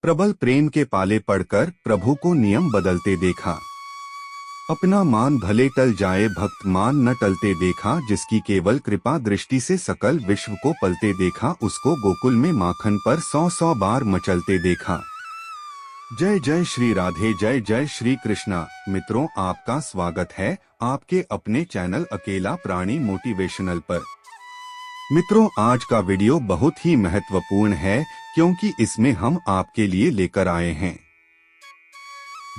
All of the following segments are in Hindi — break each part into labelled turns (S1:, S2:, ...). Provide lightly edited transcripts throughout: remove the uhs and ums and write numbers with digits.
S1: प्रबल प्रेम के पाले पड़कर प्रभु को नियम बदलते देखा। अपना मान भले टल जाए भक्त मान न टलते देखा। जिसकी केवल कृपा दृष्टि से सकल विश्व को पलते देखा। उसको गोकुल में माखन पर 100-100 बार मचलते देखा। जय जय श्री राधे, जय जय श्री कृष्णा। मित्रों, आपका स्वागत है आपके अपने चैनल अकेला प्राणी मोटिवेशनल पर। मित्रों, आज का वीडियो बहुत ही महत्वपूर्ण है क्योंकि इसमें हम आपके लिए लेकर आए हैं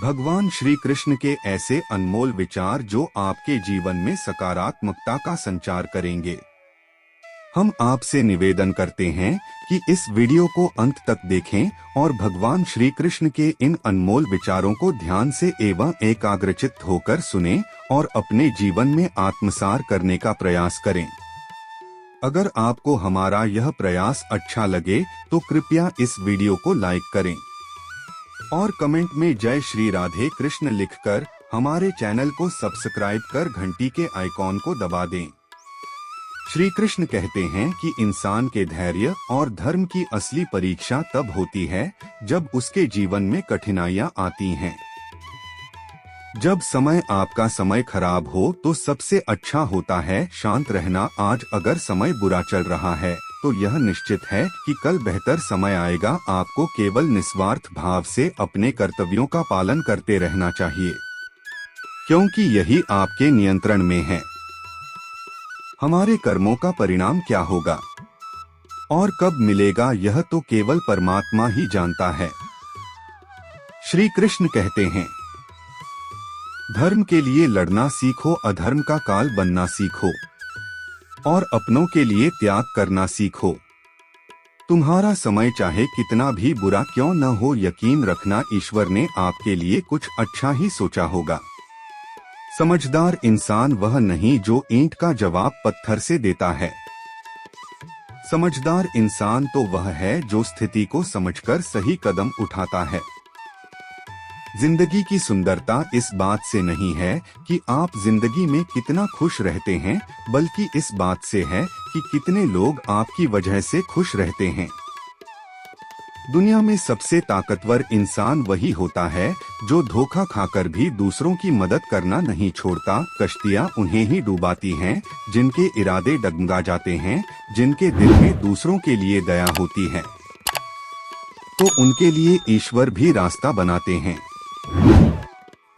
S1: भगवान श्री कृष्ण के ऐसे अनमोल विचार जो आपके जीवन में सकारात्मकता का संचार करेंगे। हम आपसे निवेदन करते हैं कि इस वीडियो को अंत तक देखें और भगवान श्री कृष्ण के इन अनमोल विचारों को ध्यान से एवं एकाग्रचित्त होकर सुनें और अपने जीवन में आत्मसात करने का प्रयास करें। अगर आपको हमारा यह प्रयास अच्छा लगे तो कृपया इस वीडियो को लाइक करें और कमेंट में जय श्री राधे कृष्ण लिखकर हमारे चैनल को सब्सक्राइब कर घंटी के आइकॉन को दबा दें। श्री कृष्ण कहते हैं कि इंसान के धैर्य और धर्म की असली परीक्षा तब होती है जब उसके जीवन में कठिनाइयां आती हैं। जब समय आपका समय खराब हो तो सबसे अच्छा होता है शांत रहना। आज अगर समय बुरा चल रहा है तो यह निश्चित है कि कल बेहतर समय आएगा। आपको केवल निस्वार्थ भाव से अपने कर्तव्यों का पालन करते रहना चाहिए क्योंकि यही आपके नियंत्रण में है। हमारे कर्मों का परिणाम क्या होगा और कब मिलेगा यह तो केवल परमात्मा ही जानता है। श्री कृष्ण कहते हैं, धर्म के लिए लड़ना सीखो, अधर्म का काल बनना सीखो और अपनों के लिए त्याग करना सीखो। तुम्हारा समय चाहे कितना भी बुरा क्यों न हो, यकीन रखना ईश्वर ने आपके लिए कुछ अच्छा ही सोचा होगा। समझदार इंसान वह नहीं जो ईंट का जवाब पत्थर से देता है। समझदार इंसान तो वह है जो स्थिति को समझकर सही कदम उठाता है। जिंदगी की सुंदरता इस बात से नहीं है कि आप जिंदगी में कितना खुश रहते हैं, बल्कि इस बात से है कि कितने लोग आपकी वजह से खुश रहते हैं। दुनिया में सबसे ताकतवर इंसान वही होता है जो धोखा खाकर भी दूसरों की मदद करना नहीं छोड़ता। कश्तियां उन्हें ही डूबाती हैं जिनके इरादे डगमगा जाते हैं। जिनके दिल में दूसरों के लिए दया होती है तो उनके लिए ईश्वर भी रास्ता बनाते हैं।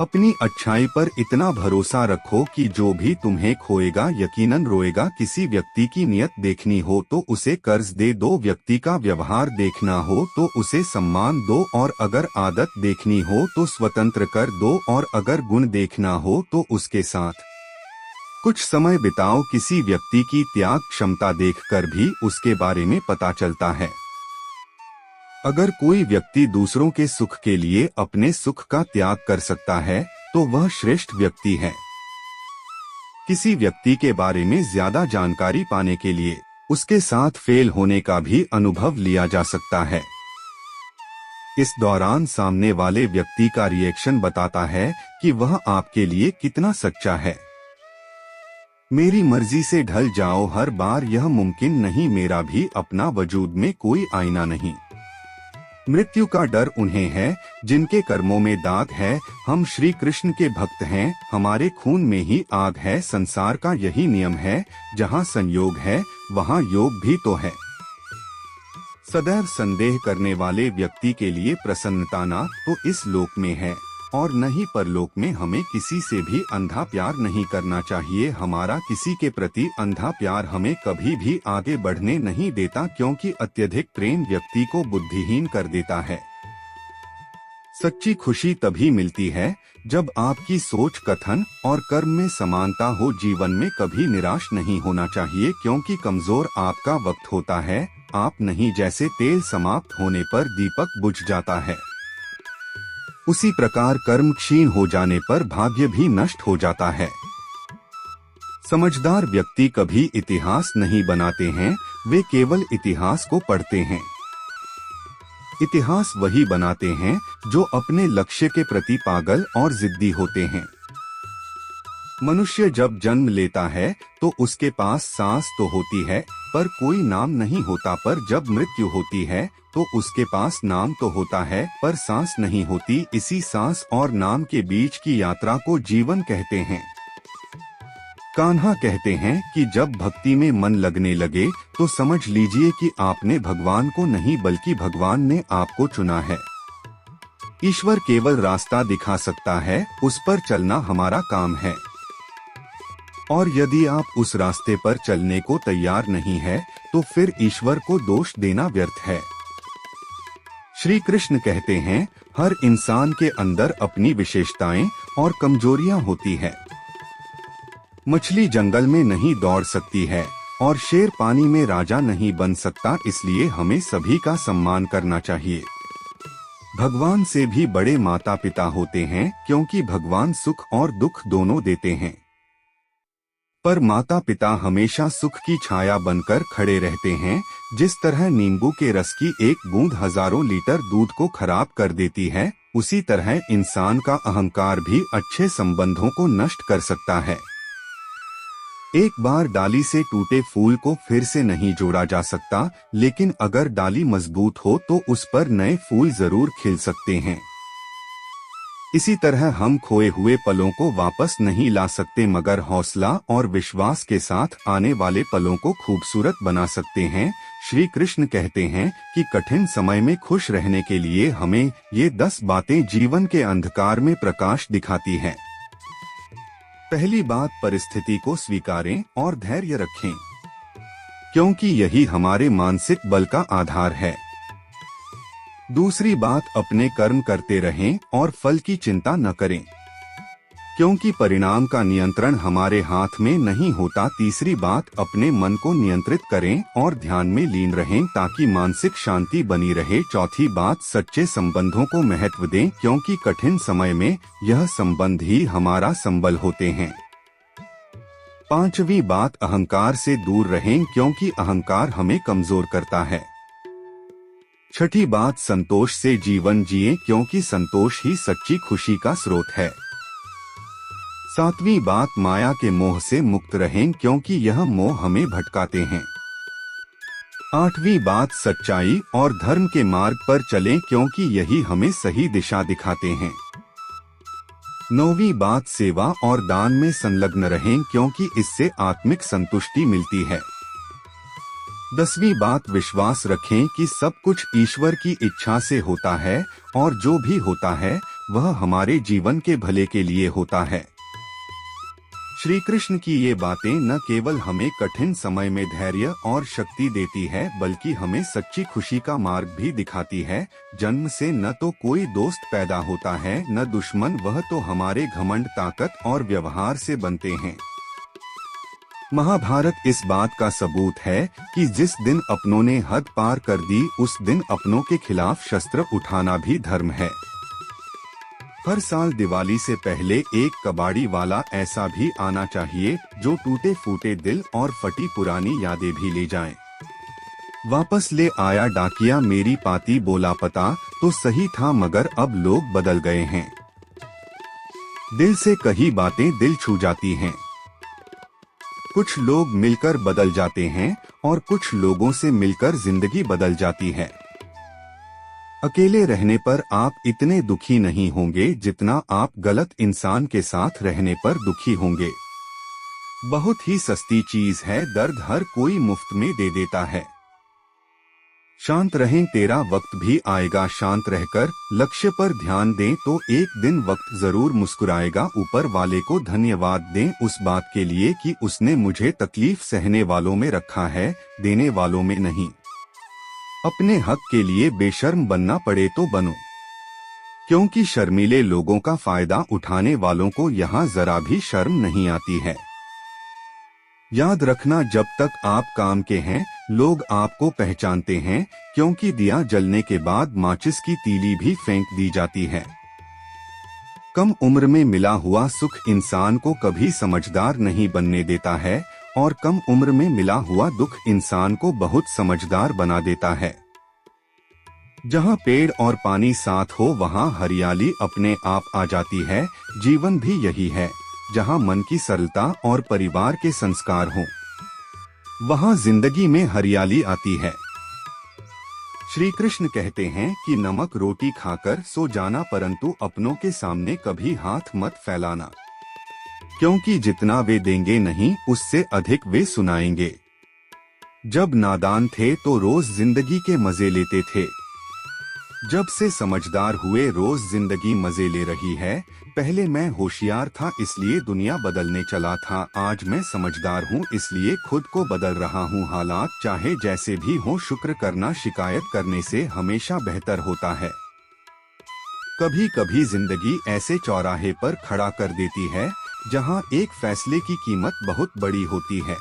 S1: अपनी अच्छाई पर इतना भरोसा रखो कि जो भी तुम्हें खोएगा यकीनन रोएगा। किसी व्यक्ति की नियत देखनी हो तो उसे कर्ज दे दो, व्यक्ति का व्यवहार देखना हो तो उसे सम्मान दो और अगर आदत देखनी हो तो स्वतंत्र कर दो और अगर गुण देखना हो तो उसके साथ कुछ समय बिताओ। किसी व्यक्ति की त्याग क्षमता देखकर भी उसके बारे में पता चलता है। अगर कोई व्यक्ति दूसरों के सुख के लिए अपने सुख का त्याग कर सकता है तो वह श्रेष्ठ व्यक्ति है। किसी व्यक्ति के बारे में ज्यादा जानकारी पाने के लिए उसके साथ फेल होने का भी अनुभव लिया जा सकता है। इस दौरान सामने वाले व्यक्ति का रिएक्शन बताता है कि वह आपके लिए कितना सच्चा है। मेरी मर्जी से ढल जाओ, हर बार यह मुमकिन नहीं, मेरा भी अपना वजूद में कोई आईना नहीं। मृत्यु का डर उन्हें है जिनके कर्मों में दाग है। हम श्री कृष्ण के भक्त हैं, हमारे खून में ही आग है। संसार का यही नियम है, जहाँ संयोग है वहाँ योग भी तो है। सदैव संदेह करने वाले व्यक्ति के लिए प्रसन्नता ना तो इस लोक में है और न ही परलोक में। हमें किसी से भी अंधा प्यार नहीं करना चाहिए। हमारा किसी के प्रति अंधा प्यार हमें कभी भी आगे बढ़ने नहीं देता क्योंकि अत्यधिक प्रेम व्यक्ति को बुद्धिहीन कर देता है। सच्ची खुशी तभी मिलती है जब आपकी सोच, कथन और कर्म में समानता हो। जीवन में कभी निराश नहीं होना चाहिए क्योंकि कमजोर आपका वक्त होता है, आप नहीं। जैसे तेल समाप्त होने पर दीपक बुझ जाता है, उसी प्रकार कर्म क्षीण हो जाने पर भाग्य भी नष्ट हो जाता है। समझदार व्यक्ति कभी इतिहास नहीं बनाते हैं, वे केवल इतिहास को पढ़ते हैं। इतिहास वही बनाते हैं जो अपने लक्ष्य के प्रति पागल और जिद्दी होते हैं। मनुष्य जब जन्म लेता है तो उसके पास सांस तो होती है पर कोई नाम नहीं होता, पर जब मृत्यु होती है तो उसके पास नाम तो होता है पर सांस नहीं होती। इसी सांस और नाम के बीच की यात्रा को जीवन कहते हैं। कान्हा कहते हैं कि जब भक्ति में मन लगने लगे तो समझ लीजिए कि आपने भगवान को नहीं बल्कि भगवान ने आपको चुना है। ईश्वर केवल रास्ता दिखा सकता है, उस पर चलना हमारा काम है। और यदि आप उस रास्ते पर चलने को तैयार नहीं है तो फिर ईश्वर को दोष देना व्यर्थ है। श्री कृष्ण कहते हैं, हर इंसान के अंदर अपनी विशेषताएं और कमजोरियां होती है। मछली जंगल में नहीं दौड़ सकती है और शेर पानी में राजा नहीं बन सकता, इसलिए हमें सभी का सम्मान करना चाहिए। भगवान से भी बड़े माता पिता होते हैं क्योंकि भगवान सुख और दुख दोनों देते हैं। पर माता पिता हमेशा सुख की छाया बनकर खड़े रहते हैं। जिस तरह नींबू के रस की एक बूंद हजारों लीटर दूध को खराब कर देती है, उसी तरह इंसान का अहंकार भी अच्छे संबंधों को नष्ट कर सकता है। एक बार डाली से टूटे फूल को फिर से नहीं जोड़ा जा सकता, लेकिन अगर डाली मजबूत हो तो उस पर नए फूल जरूर खिल सकते हैं। इसी तरह हम खोए हुए पलों को वापस नहीं ला सकते, मगर हौसला और विश्वास के साथ आने वाले पलों को खूबसूरत बना सकते हैं। श्री कृष्ण कहते हैं कि कठिन समय में खुश रहने के लिए हमें ये 10 बातें जीवन के अंधकार में प्रकाश दिखाती हैं। पहली बात, परिस्थिति को स्वीकारें और धैर्य रखें, क्योंकि यही हमारे मानसिक बल का आधार है। दूसरी बात, अपने कर्म करते रहें और फल की चिंता न करें, क्योंकि परिणाम का नियंत्रण हमारे हाथ में नहीं होता। तीसरी बात, अपने मन को नियंत्रित करें और ध्यान में लीन रहें ताकि मानसिक शांति बनी रहे। चौथी बात, सच्चे संबंधों को महत्व दें, क्योंकि कठिन समय में यह संबंध ही हमारा संबल होते हैं। पांचवी बात, अहंकार से दूर रहें, क्योंकि अहंकार हमें कमजोर करता है। छठी बात, संतोष से जीवन जिएं, क्योंकि संतोष ही सच्ची खुशी का स्रोत है। सातवीं बात, माया के मोह से मुक्त रहें, क्योंकि यह मोह हमें भटकाते हैं। आठवीं बात, सच्चाई और धर्म के मार्ग पर चलें, क्योंकि यही हमें सही दिशा दिखाते हैं। नौवीं बात, सेवा और दान में संलग्न रहें, क्योंकि इससे आत्मिक संतुष्टि मिलती है। 10वीं बात, विश्वास रखें कि सब कुछ ईश्वर की इच्छा से होता है और जो भी होता है वह हमारे जीवन के भले के लिए होता है। श्री कृष्ण की ये बातें न केवल हमें कठिन समय में धैर्य और शक्ति देती है, बल्कि हमें सच्ची खुशी का मार्ग भी दिखाती है। जन्म से न तो कोई दोस्त पैदा होता है न दुश्मन, वह तो हमारे घमंड, ताकत और व्यवहार से बनते हैं। महाभारत इस बात का सबूत है कि जिस दिन अपनों ने हद पार कर दी, उस दिन अपनों के खिलाफ शस्त्र उठाना भी धर्म है। हर साल दिवाली से पहले एक कबाड़ी वाला ऐसा भी आना चाहिए जो टूटे फूटे दिल और फटी पुरानी यादें भी ले जाए। वापस ले आया डाकिया मेरी पाती, बोला पता तो सही था मगर अब लोग बदल गए हैं। दिल से कही बातें दिल छू जाती हैं। कुछ लोग मिलकर बदल जाते हैं और कुछ लोगों से मिलकर जिंदगी बदल जाती है। अकेले रहने पर आप इतने दुखी नहीं होंगे जितना आप गलत इंसान के साथ रहने पर दुखी होंगे। बहुत ही सस्ती चीज है दर्द, हर कोई मुफ्त में दे देता है। शांत रहें, तेरा वक्त भी आएगा। शांत रहकर लक्ष्य पर ध्यान दें तो एक दिन वक्त जरूर मुस्कुराएगा। ऊपर वाले को धन्यवाद दें उस बात के लिए कि उसने मुझे तकलीफ सहने वालों में रखा है, देने वालों में नहीं। अपने हक के लिए बेशर्म बनना पड़े तो बनो, क्योंकि शर्मीले लोगों का फायदा उठाने वालों को यहाँ जरा भी शर्म नहीं आती है। याद रखना, जब तक आप काम के हैं लोग आपको पहचानते हैं, क्योंकि दिया जलने के बाद माचिस की तीली भी फेंक दी जाती है। कम उम्र में मिला हुआ सुख इंसान को कभी समझदार नहीं बनने देता है और कम उम्र में मिला हुआ दुख इंसान को बहुत समझदार बना देता है। जहाँ पेड़ और पानी साथ हो वहाँ हरियाली अपने आप आ जाती है। जीवन भी यही है, जहाँ मन की सरलता और परिवार के संस्कार हों, वहाँ जिंदगी में हरियाली आती है। श्री कृष्ण कहते हैं कि नमक रोटी खाकर सो जाना, परंतु अपनों के सामने कभी हाथ मत फैलाना, क्योंकि जितना वे देंगे नहीं उससे अधिक वे सुनाएंगे। जब नादान थे तो रोज जिंदगी के मजे लेते थे, जब से समझदार हुए रोज जिंदगी मजे ले रही है। पहले मैं होशियार था इसलिए दुनिया बदलने चला था, आज मैं समझदार हूँ इसलिए खुद को बदल रहा हूँ। हालात चाहे जैसे भी हो, शुक्र करना शिकायत करने से हमेशा बेहतर होता है। कभी कभी जिंदगी ऐसे चौराहे पर खड़ा कर देती है जहाँ एक फैसले की कीमत बहुत बड़ी होती है।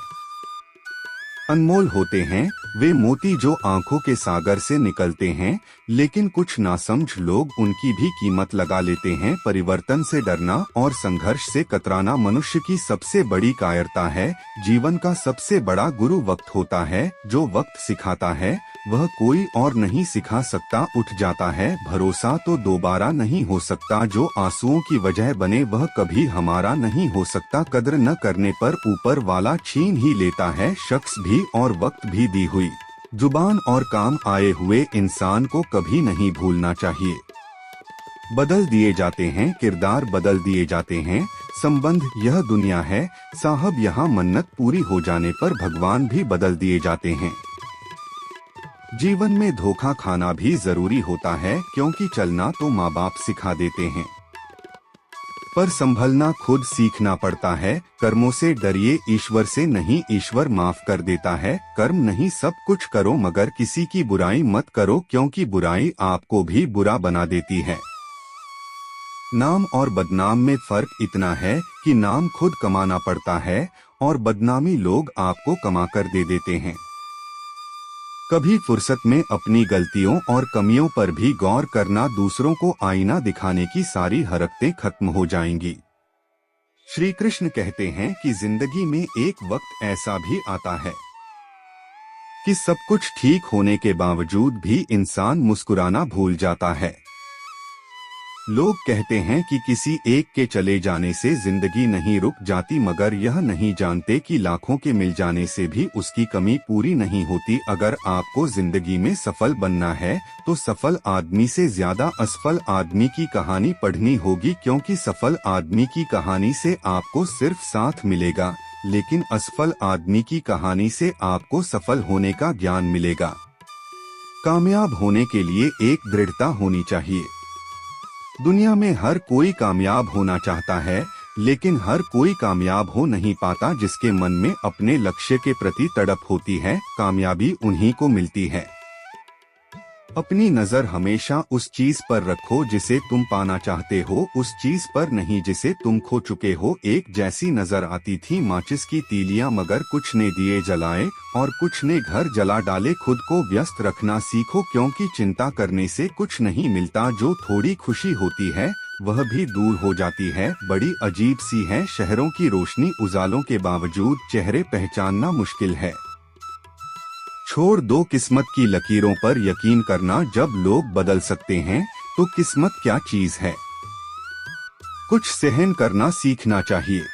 S1: अनमोल होते हैं वे मोती जो आंखों के सागर से निकलते हैं, लेकिन कुछ नासमझ लोग उनकी भी कीमत लगा लेते हैं। परिवर्तन से डरना और संघर्ष से कतराना मनुष्य की सबसे बड़ी कायरता है। जीवन का सबसे बड़ा गुरु वक्त होता है। जो वक्त सिखाता है वह कोई और नहीं सिखा सकता। उठ जाता है भरोसा तो दोबारा नहीं हो सकता, जो आंसुओं की वजह बने वह कभी हमारा नहीं हो सकता। कद्र न करने पर ऊपर वाला छीन ही लेता है, शख्स भी और वक्त भी। दी हुई जुबान और काम आए हुए इंसान को कभी नहीं भूलना चाहिए। बदल दिए जाते हैं, किरदार बदल दिए जाते हैं, संबंध यह दुनिया है साहब, यहाँ मन्नत पूरी हो जाने पर भगवान भी बदल दिए जाते हैं। जीवन में धोखा खाना भी जरूरी होता है, क्योंकि चलना तो माँ बाप सिखा देते हैं, पर संभलना खुद सीखना पड़ता है। कर्मों से डरिए ईश्वर से नहीं, ईश्वर माफ कर देता है। कर्म नहीं सब कुछ करो मगर किसी की बुराई मत करो, क्योंकि बुराई आपको भी बुरा बना देती है। नाम और बदनाम में फर्क इतना है कि नाम खुद कमाना पड़ता है और बदनामी लोग आपको कमा कर दे देते हैं। कभी फुर्सत में अपनी गलतियों और कमियों पर भी गौर करना, दूसरों को आईना दिखाने की सारी हरकतें खत्म हो जाएंगी। श्री कृष्ण कहते हैं कि जिंदगी में एक वक्त ऐसा भी आता है कि सब कुछ ठीक होने के बावजूद भी इंसान मुस्कुराना भूल जाता है। लोग कहते हैं कि किसी एक के चले जाने से जिंदगी नहीं रुक जाती, मगर यह नहीं जानते कि लाखों के मिल जाने से भी उसकी कमी पूरी नहीं होती। अगर आपको जिंदगी में सफल बनना है तो सफल आदमी से ज्यादा असफल आदमी की कहानी पढ़नी होगी, क्योंकि सफल आदमी की कहानी से आपको सिर्फ साथ मिलेगा, लेकिन असफल आदमी की कहानी से आपको सफल होने का ज्ञान मिलेगा। कामयाब होने के लिए एक दृढ़ता होनी चाहिए। दुनिया में हर कोई कामयाब होना चाहता है, लेकिन हर कोई कामयाब हो नहीं पाता। जिसके मन में अपने लक्ष्य के प्रति तड़प होती है, कामयाबी उन्हीं को मिलती है। अपनी नजर हमेशा उस चीज पर रखो जिसे तुम पाना चाहते हो, उस चीज पर नहीं जिसे तुम खो चुके हो। एक जैसी नजर आती थी माचिस की तीलियां, मगर कुछ ने दिए जलाए और कुछ ने घर जला डाले। खुद को व्यस्त रखना सीखो, क्योंकि चिंता करने से कुछ नहीं मिलता। जो थोड़ी खुशी होती है वह भी दूर हो जाती है। बड़ी अजीब सी है शहरों की रोशनी, उजालों के बावजूद चेहरे पहचानना मुश्किल है। छोड़ दो किस्मत की लकीरों पर यकीन करना, जब लोग बदल सकते हैं तो किस्मत क्या चीज है। कुछ सहन करना सीखना चाहिए,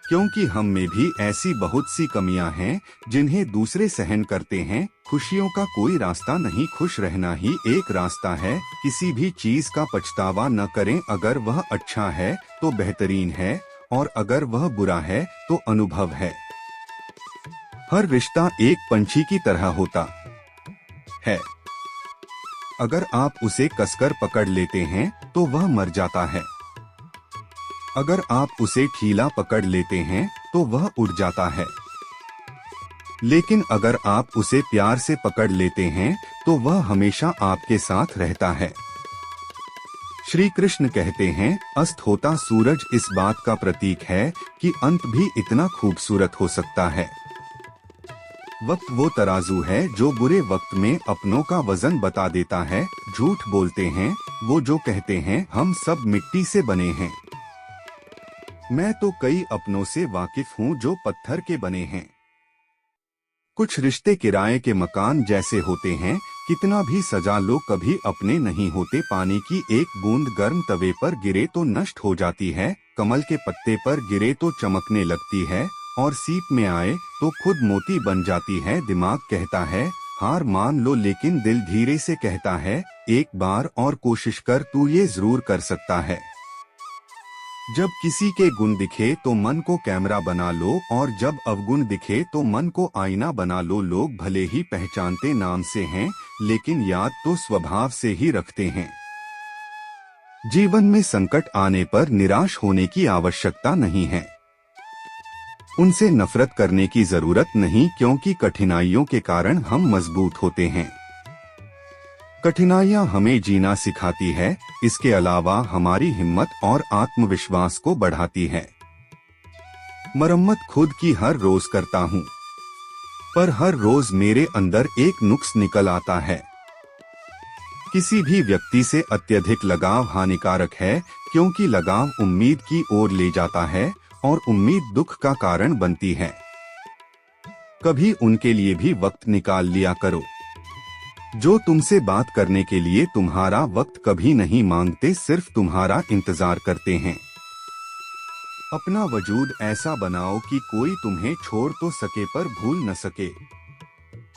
S1: क्योंकि हम में भी ऐसी बहुत सी कमियां हैं जिन्हें दूसरे सहन करते हैं। खुशियों का कोई रास्ता नहीं, खुश रहना ही एक रास्ता है। किसी भी चीज का पछतावा न करें, अगर वह अच्छा है तो बेहतरीन है और अगर वह बुरा है तो अनुभव है। हर रिश्ता एक पंछी की तरह होता है, अगर आप उसे कसकर पकड़ लेते हैं तो वह मर जाता है, अगर आप उसे ढीला पकड़ लेते हैं तो वह उड़ जाता है, लेकिन अगर आप उसे प्यार से पकड़ लेते हैं तो वह हमेशा आपके साथ रहता है। श्री कृष्ण कहते हैं, अस्त होता सूरज इस बात का प्रतीक है कि अंत भी इतना खूबसूरत हो सकता है। वक्त वो तराजू है जो बुरे वक्त में अपनों का वजन बता देता है। झूठ बोलते हैं वो जो कहते हैं हम सब मिट्टी से बने हैं। मैं तो कई अपनों से वाकिफ हूँ जो पत्थर के बने हैं। कुछ रिश्ते किराए के मकान जैसे होते हैं, कितना भी सजा लो कभी अपने नहीं होते। पानी की एक बूंद गर्म तवे पर गिरे तो नष्ट हो जाती है, कमल के पत्ते पर गिरे तो चमकने लगती है और सीप में आए तो खुद मोती बन जाती है। दिमाग कहता है हार मान लो, लेकिन दिल धीरे से कहता है एक बार और कोशिश कर, तू ये जरूर कर सकता है। जब किसी के गुण दिखे तो मन को कैमरा बना लो, और जब अवगुण दिखे तो मन को आईना बना लो। लोग भले ही पहचानते नाम से हैं, लेकिन याद तो स्वभाव से ही रखते हैं। जीवन में संकट आने पर निराश होने की आवश्यकता नहीं है, उनसे नफरत करने की जरूरत नहीं, क्योंकि कठिनाइयों के कारण हम मजबूत होते हैं। कठिनाइयां हमें जीना सिखाती है, इसके अलावा हमारी हिम्मत और आत्मविश्वास को बढ़ाती है। मरम्मत खुद की हर रोज करता हूँ, पर हर रोज मेरे अंदर एक नुक्स निकल आता है। किसी भी व्यक्ति से अत्यधिक लगाव हानिकारक है, क्योंकि लगाव उम्मीद की ओर ले जाता है और उम्मीद दुख का कारण बनती है। कभी उनके लिए भी वक्त निकाल लिया करो जो तुमसे बात करने के लिए तुम्हारा वक्त कभी नहीं मांगते, सिर्फ तुम्हारा इंतजार करते हैं। अपना वजूद ऐसा बनाओ कि कोई तुम्हें छोड़ तो सके पर भूल न सके।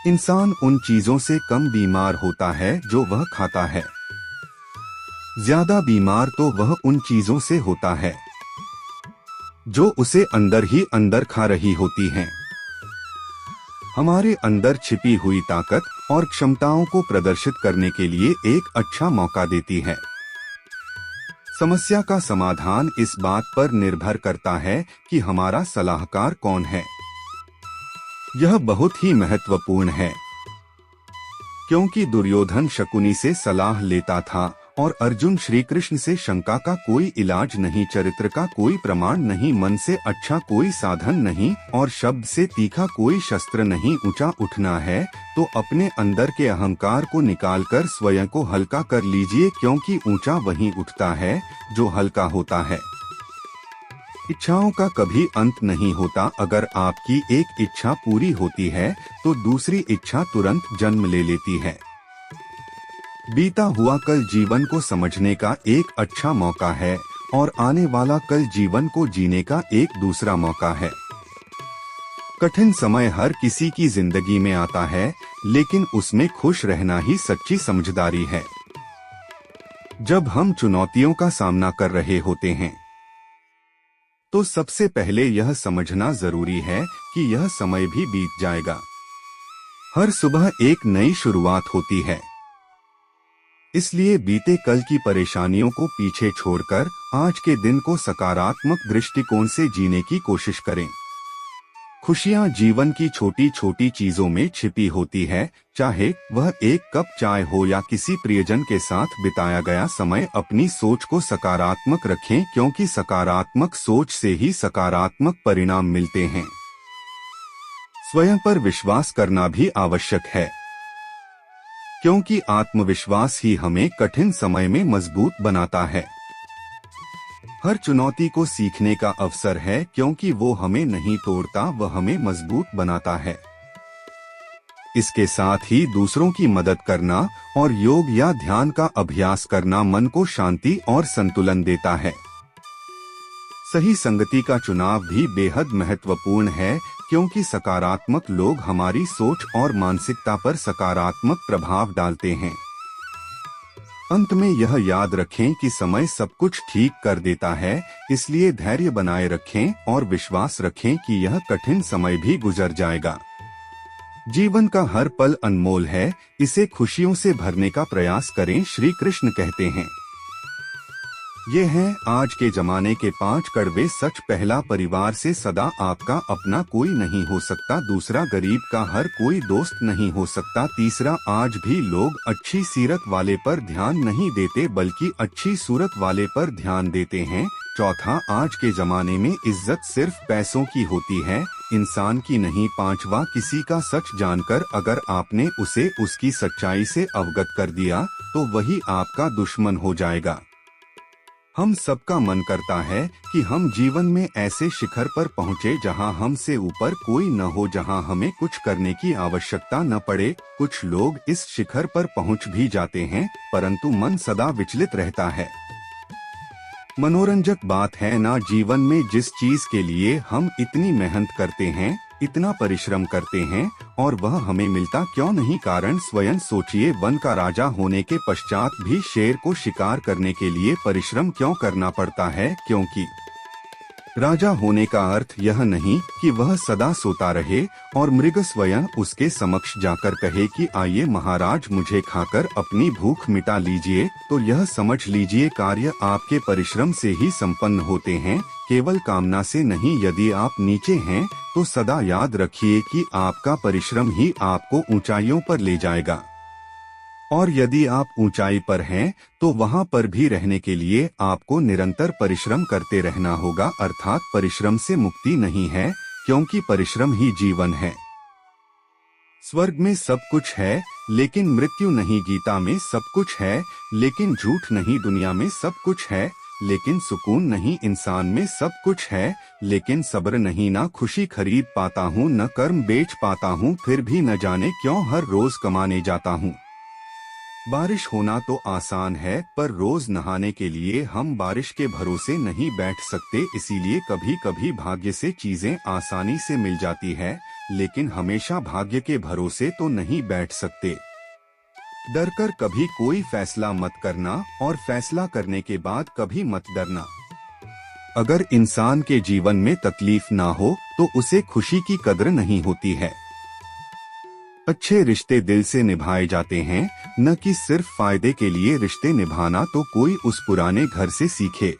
S1: इंसान उन चीजों से कम बीमार होता है जो वह खाता है, ज्यादा बीमार तो वह उन चीजों से होता है जो उसे अंदर ही अंदर खा रही होती हैं। हमारे अंदर छिपी हुई ताकत और क्षमताओं को प्रदर्शित करने के लिए एक अच्छा मौका देती है। समस्या का समाधान इस बात पर निर्भर करता है कि हमारा सलाहकार कौन है। यह बहुत ही महत्वपूर्ण है, क्योंकि दुर्योधन शकुनी से सलाह लेता था और अर्जुन श्री कृष्ण से। शंका का कोई इलाज नहीं, चरित्र का कोई प्रमाण नहीं, मन से अच्छा कोई साधन नहीं और शब्द से तीखा कोई शस्त्र नहीं। ऊंचा उठना है तो अपने अंदर के अहंकार को निकालकर स्वयं को हल्का कर लीजिए, क्योंकि ऊंचा वहीं उठता है जो हल्का होता है। इच्छाओं का कभी अंत नहीं होता। अगर आपकी एक इच्छा पूरी होती है तो दूसरी इच्छा तुरंत जन्म ले लेती है। बीता हुआ कल जीवन को समझने का एक अच्छा मौका है और आने वाला कल जीवन को जीने का एक दूसरा मौका है। कठिन समय हर किसी की जिंदगी में आता है, लेकिन उसमें खुश रहना ही सच्ची समझदारी है। जब हम चुनौतियों का सामना कर रहे होते हैं तो सबसे पहले यह समझना जरूरी है कि यह समय भी बीत जाएगा। हर सुबह एक नई शुरुआत होती है, इसलिए बीते कल की परेशानियों को पीछे छोड़कर आज के दिन को सकारात्मक दृष्टिकोण से जीने की कोशिश करें। खुशियां जीवन की छोटी छोटी चीजों में छिपी होती है, चाहे वह एक कप चाय हो या किसी प्रियजन के साथ बिताया गया समय। अपनी सोच को सकारात्मक रखें, क्योंकि सकारात्मक सोच से ही सकारात्मक परिणाम मिलते हैं। स्वयं पर विश्वास करना भी आवश्यक है, क्योंकि आत्मविश्वास ही हमें कठिन समय में मजबूत बनाता है। हर चुनौती को सीखने का अवसर है, क्योंकि वो हमें नहीं तोड़ता, वह हमें मजबूत बनाता है। इसके साथ ही दूसरों की मदद करना और योग या ध्यान का अभ्यास करना मन को शांति और संतुलन देता है। सही संगति का चुनाव भी बेहद महत्वपूर्ण है, क्योंकि सकारात्मक लोग हमारी सोच और मानसिकता पर सकारात्मक प्रभाव डालते हैं। अंत में यह याद रखें कि समय सब कुछ ठीक कर देता है, इसलिए धैर्य बनाए रखें और विश्वास रखें कि यह कठिन समय भी गुजर जाएगा। जीवन का हर पल अनमोल है, इसे खुशियों से भरने का प्रयास करें, श्री कृष्ण कहते हैं। ये हैं आज के जमाने के 5 कड़वे सच। पहला, परिवार से सदा आपका अपना कोई नहीं हो सकता। दूसरा, गरीब का हर कोई दोस्त नहीं हो सकता। तीसरा, आज भी लोग अच्छी सीरत वाले पर ध्यान नहीं देते, बल्कि अच्छी सूरत वाले पर ध्यान देते हैं। चौथा, आज के जमाने में इज्जत सिर्फ पैसों की होती है, इंसान की नहीं। पांचवा, किसी का सच जानकर अगर आपने उसे उसकी सच्चाई से अवगत कर दिया तो वही आपका दुश्मन हो जाएगा। हम सबका मन करता है कि हम जीवन में ऐसे शिखर पर पहुँचे जहां हमसे ऊपर कोई न हो, जहां हमें कुछ करने की आवश्यकता न पड़े। कुछ लोग इस शिखर पर पहुंच भी जाते हैं, परंतु मन सदा विचलित रहता है। मनोरंजक बात है ना, जीवन में जिस चीज के लिए हम इतनी मेहनत करते हैं, इतना परिश्रम करते हैं, और वह हमें मिलता क्यों नहीं। कारण स्वयं सोचिए, वन का राजा होने के पश्चात भी शेर को शिकार करने के लिए परिश्रम क्यों करना पड़ता है? क्योंकि राजा होने का अर्थ यह नहीं कि वह सदा सोता रहे और मृग स्वयं उसके समक्ष जाकर कहे कि आइए महाराज, मुझे खाकर अपनी भूख मिटा लीजिए। तो यह समझ लीजिए, कार्य आपके परिश्रम से ही संपन्न होते हैं, केवल कामना से नहीं। यदि आप नीचे हैं तो सदा याद रखिए कि आपका परिश्रम ही आपको ऊंचाइयों पर ले जाएगा, और यदि आप ऊंचाई पर हैं तो वहां पर भी रहने के लिए आपको निरंतर परिश्रम करते रहना होगा। अर्थात परिश्रम से मुक्ति नहीं है, क्योंकि परिश्रम ही जीवन है। स्वर्ग में सब कुछ है लेकिन मृत्यु नहीं, गीता में सब कुछ है लेकिन झूठ नहीं, दुनिया में सब कुछ है लेकिन सुकून नहीं, इंसान में सब कुछ है लेकिन सब्र नहीं। ना खुशी खरीद पाता हूँ, न कर्म बेच पाता हूँ, फिर भी न जाने क्यों हर रोज कमाने जाता हूँ। बारिश होना तो आसान है, पर रोज नहाने के लिए हम बारिश के भरोसे नहीं बैठ सकते। इसीलिए कभी कभी भाग्य से चीजें आसानी से मिल जाती है, लेकिन हमेशा भाग्य के भरोसे तो नहीं बैठ सकते। डरकर कभी कोई फैसला मत करना, और फैसला करने के बाद कभी मत डरना। अगर इंसान के जीवन में तकलीफ ना हो तो उसे खुशी की कदर नहीं होती है। अच्छे रिश्ते दिल से निभाए जाते हैं, न कि सिर्फ फायदे के लिए। रिश्ते निभाना तो कोई उस पुराने घर से सीखे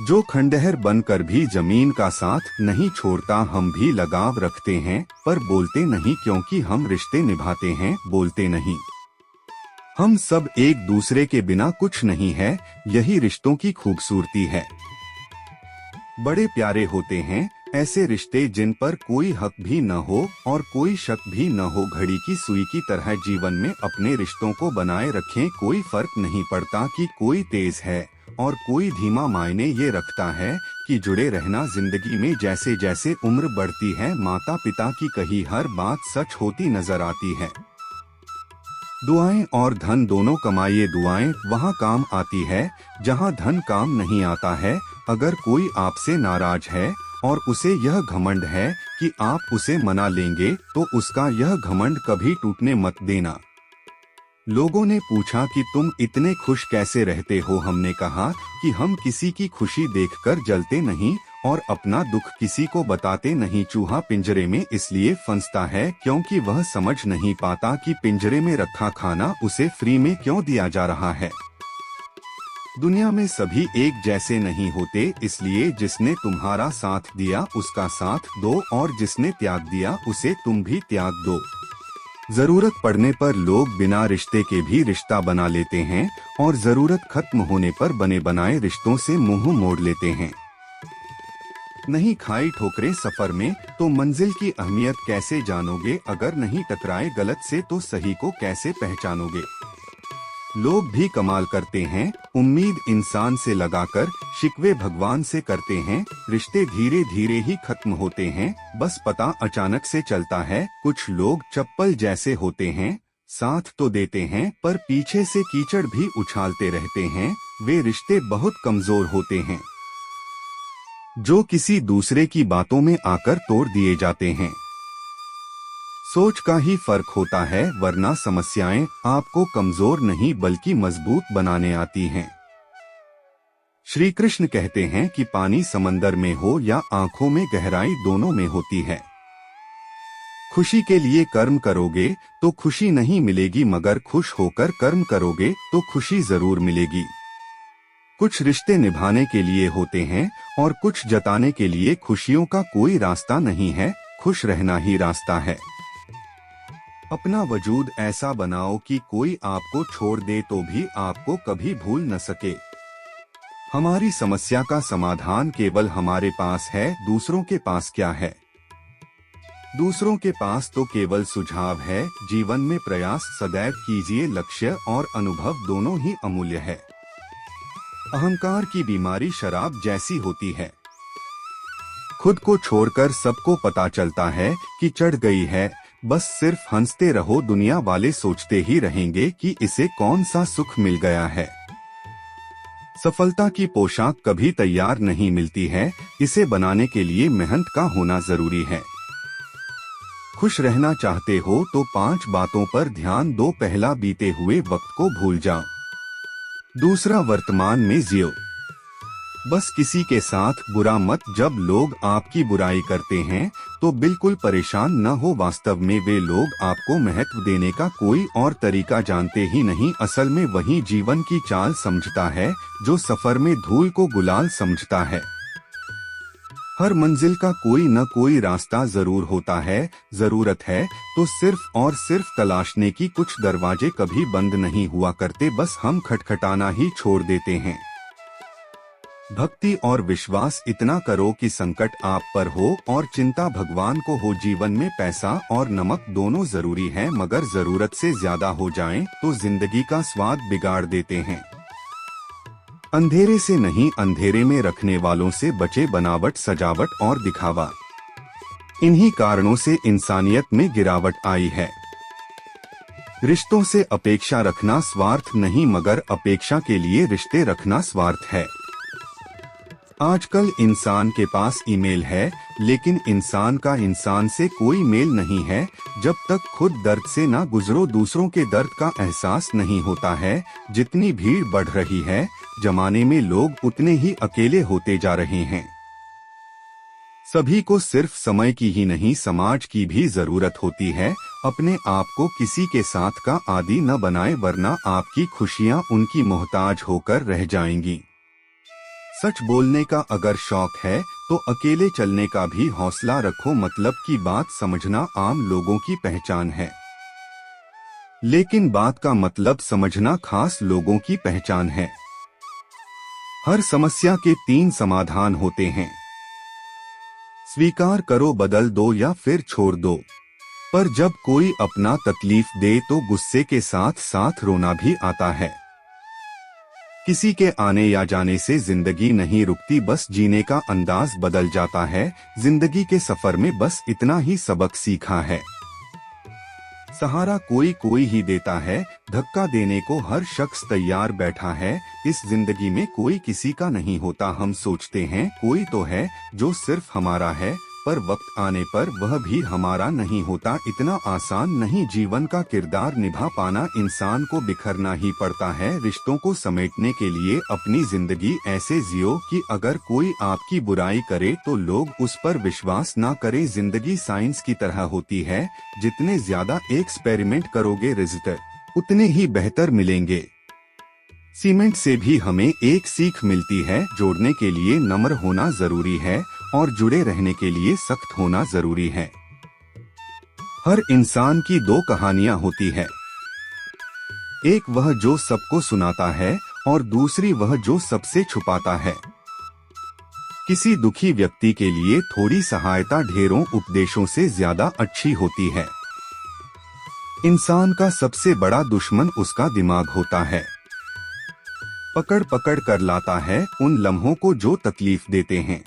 S1: जो खंडहर बनकर भी जमीन का साथ नहीं छोड़ता। हम भी लगाव रखते हैं पर बोलते नहीं, क्योंकि हम रिश्ते निभाते हैं, बोलते नहीं। हम सब एक दूसरे के बिना कुछ नहीं है, यही रिश्तों की खूबसूरती है। बड़े प्यारे होते हैं ऐसे रिश्ते जिन पर कोई हक भी न हो और कोई शक भी न हो। घड़ी की सुई की तरह जीवन में अपने रिश्तों को बनाए रखें। कोई फर्क नहीं पड़ता कि कोई तेज है और कोई धीमा, मायने ये रखता है कि जुड़े रहना। जिंदगी में जैसे जैसे उम्र बढ़ती है, माता पिता की कही हर बात सच होती नजर आती है। दुआएं और धन दोनों कमाइए, दुआएं वहाँ काम आती है जहाँ धन काम नहीं आता है। अगर कोई आपसे नाराज है और उसे यह घमंड है कि आप उसे मना लेंगे, तो उसका यह घमंड कभी टूटने मत देना। लोगों ने पूछा कि तुम इतने खुश कैसे रहते हो? हमने कहा कि हम किसी की खुशी देखकर जलते नहीं और अपना दुख किसी को बताते नहीं। चूहा पिंजरे में इसलिए फंसता है क्योंकि वह समझ नहीं पाता कि पिंजरे में रखा खाना उसे फ्री में क्यों दिया जा रहा है। दुनिया में सभी एक जैसे नहीं होते, इसलिए जिसने तुम्हारा साथ दिया उसका साथ दो, और जिसने त्याग दिया उसे तुम भी त्याग दो। जरूरत पड़ने पर लोग बिना रिश्ते के भी रिश्ता बना लेते हैं, और जरूरत खत्म होने पर बने बनाए रिश्तों से मुंह मोड़ लेते हैं। नहीं खाई ठोकरें सफर में तो मंजिल की अहमियत कैसे जानोगे? अगर नहीं टकराए गलत से तो सही को कैसे पहचानोगे? लोग भी कमाल करते हैं, उम्मीद इंसान से लगाकर शिकवे भगवान से करते हैं। रिश्ते धीरे धीरे ही खत्म होते हैं, बस पता अचानक से चलता है। कुछ लोग चप्पल जैसे होते हैं, साथ तो देते हैं पर पीछे से कीचड़ भी उछालते रहते हैं। वे रिश्ते बहुत कमजोर होते हैं जो किसी दूसरे की बातों में आकर तोड़ दिए जाते हैं। सोच का ही फर्क होता है, वरना समस्याएं आपको कमजोर नहीं बल्कि मजबूत बनाने आती हैं। श्री कृष्ण कहते हैं कि पानी समंदर में हो या आंखों में गहराई, दोनों में होती है। खुशी के लिए कर्म करोगे तो खुशी नहीं मिलेगी, मगर खुश होकर कर्म करोगे तो खुशी जरूर मिलेगी। कुछ रिश्ते निभाने के लिए होते हैं और कुछ जताने के लिए। खुशियों का कोई रास्ता नहीं है, खुश रहना ही रास्ता है। अपना वजूद ऐसा बनाओ कि कोई आपको छोड़ दे तो भी आपको कभी भूल न सके। हमारी समस्या का समाधान केवल हमारे पास है, दूसरों के पास क्या है? दूसरों के पास तो केवल सुझाव है। जीवन में प्रयास सदैव कीजिए, लक्ष्य और अनुभव दोनों ही अमूल्य है। अहंकार की बीमारी शराब जैसी होती है। खुद को छोड़कर सबको पता चलता है कि चढ़ गई है, बस सिर्फ हंसते रहो, दुनिया वाले सोचते ही रहेंगे कि इसे कौन सा सुख मिल गया है। सफलता की पोशाक कभी तैयार नहीं मिलती है, इसे बनाने के लिए मेहनत का होना जरूरी है। खुश रहना चाहते हो तो 5 बातों पर ध्यान दो। पहला, बीते हुए वक्त को भूल जाओ। दूसरा, वर्तमान में जियो। बस किसी के साथ बुरा मत। जब लोग आपकी बुराई करते हैं तो बिल्कुल परेशान न हो। वास्तव में वे लोग आपको महत्व देने का कोई और तरीका जानते ही नहीं। असल में वही जीवन की चाल समझता है जो सफर में धूल को गुलाल समझता है। हर मंजिल का कोई न कोई रास्ता जरूर होता है। जरूरत है तो सिर्फ और सिर्फ तलाशने की। कुछ दरवाजे कभी बंद नहीं हुआ करते, बस हम खटखटाना ही छोड़ देते हैं। भक्ति और विश्वास इतना करो कि संकट आप पर हो और चिंता भगवान को हो। जीवन में पैसा और नमक दोनों जरूरी हैं, मगर जरूरत से ज्यादा हो जाएं तो जिंदगी का स्वाद बिगाड़ देते हैं। अंधेरे से नहीं, अंधेरे में रखने वालों से बचे। बनावट, सजावट और दिखावा, इन्हीं कारणों से इंसानियत में गिरावट आई है। रिश्तों से अपेक्षा रखना स्वार्थ नहीं, मगर अपेक्षा के लिए रिश्ते रखना स्वार्थ है। आजकल इंसान के पास ईमेल है, लेकिन इंसान का इंसान से कोई मेल नहीं है। जब तक खुद दर्द से ना गुजरो, दूसरों के दर्द का एहसास नहीं होता है। जितनी भीड़ बढ़ रही है जमाने में, लोग उतने ही अकेले होते जा रहे हैं। सभी को सिर्फ समय की ही नहीं, समाज की भी जरूरत होती है। अपने आप को किसी के साथ का आदी न बनाए, वरना आपकी खुशियां उनकी मोहताज होकर रह जाएंगी। सच बोलने का अगर शौक है तो अकेले चलने का भी हौसला रखो। मतलब की बात समझना आम लोगों की पहचान है, लेकिन बात का मतलब समझना खास लोगों की पहचान है। हर समस्या के 3 समाधान होते हैं। स्वीकार करो, बदल दो या फिर छोड़ दो। पर जब कोई अपना तकलीफ दे तो गुस्से के साथ साथ रोना भी आता है। किसी के आने या जाने से जिंदगी नहीं रुकती, बस जीने का अंदाज बदल जाता है। जिंदगी के सफर में बस इतना ही सबक सीखा है। सहारा कोई कोई ही देता है, धक्का देने को हर शख्स तैयार बैठा है। इस जिंदगी में कोई किसी का नहीं होता। हम सोचते हैं कोई तो है जो सिर्फ हमारा है, पर वक्त आने पर वह भी हमारा नहीं होता। इतना आसान नहीं जीवन का किरदार निभा पाना, इंसान को बिखरना ही पड़ता है। रिश्तों को समेटने के लिए अपनी जिंदगी ऐसे जियो कि अगर कोई आपकी बुराई करे तो लोग उस पर विश्वास ना करें। जिंदगी साइंस की तरह होती है, जितने ज्यादा एक्सपेरिमेंट करोगे रिजल्ट उतने ही बेहतर मिलेंगे। सीमेंट से भी हमें एक सीख मिलती है, जोड़ने के लिए नम्र होना जरूरी है और जुड़े रहने के लिए सख्त होना जरूरी है। हर इंसान की 2 कहानियां होती है, एक वह जो सबको सुनाता है और दूसरी वह जो सबसे छुपाता है। किसी दुखी व्यक्ति के लिए थोड़ी सहायता ढेरों उपदेशों से ज्यादा अच्छी होती है। इंसान का सबसे बड़ा दुश्मन उसका दिमाग होता है। पकड़ पकड़ कर लाता है उन लम्हों को जो तकलीफ देते हैं।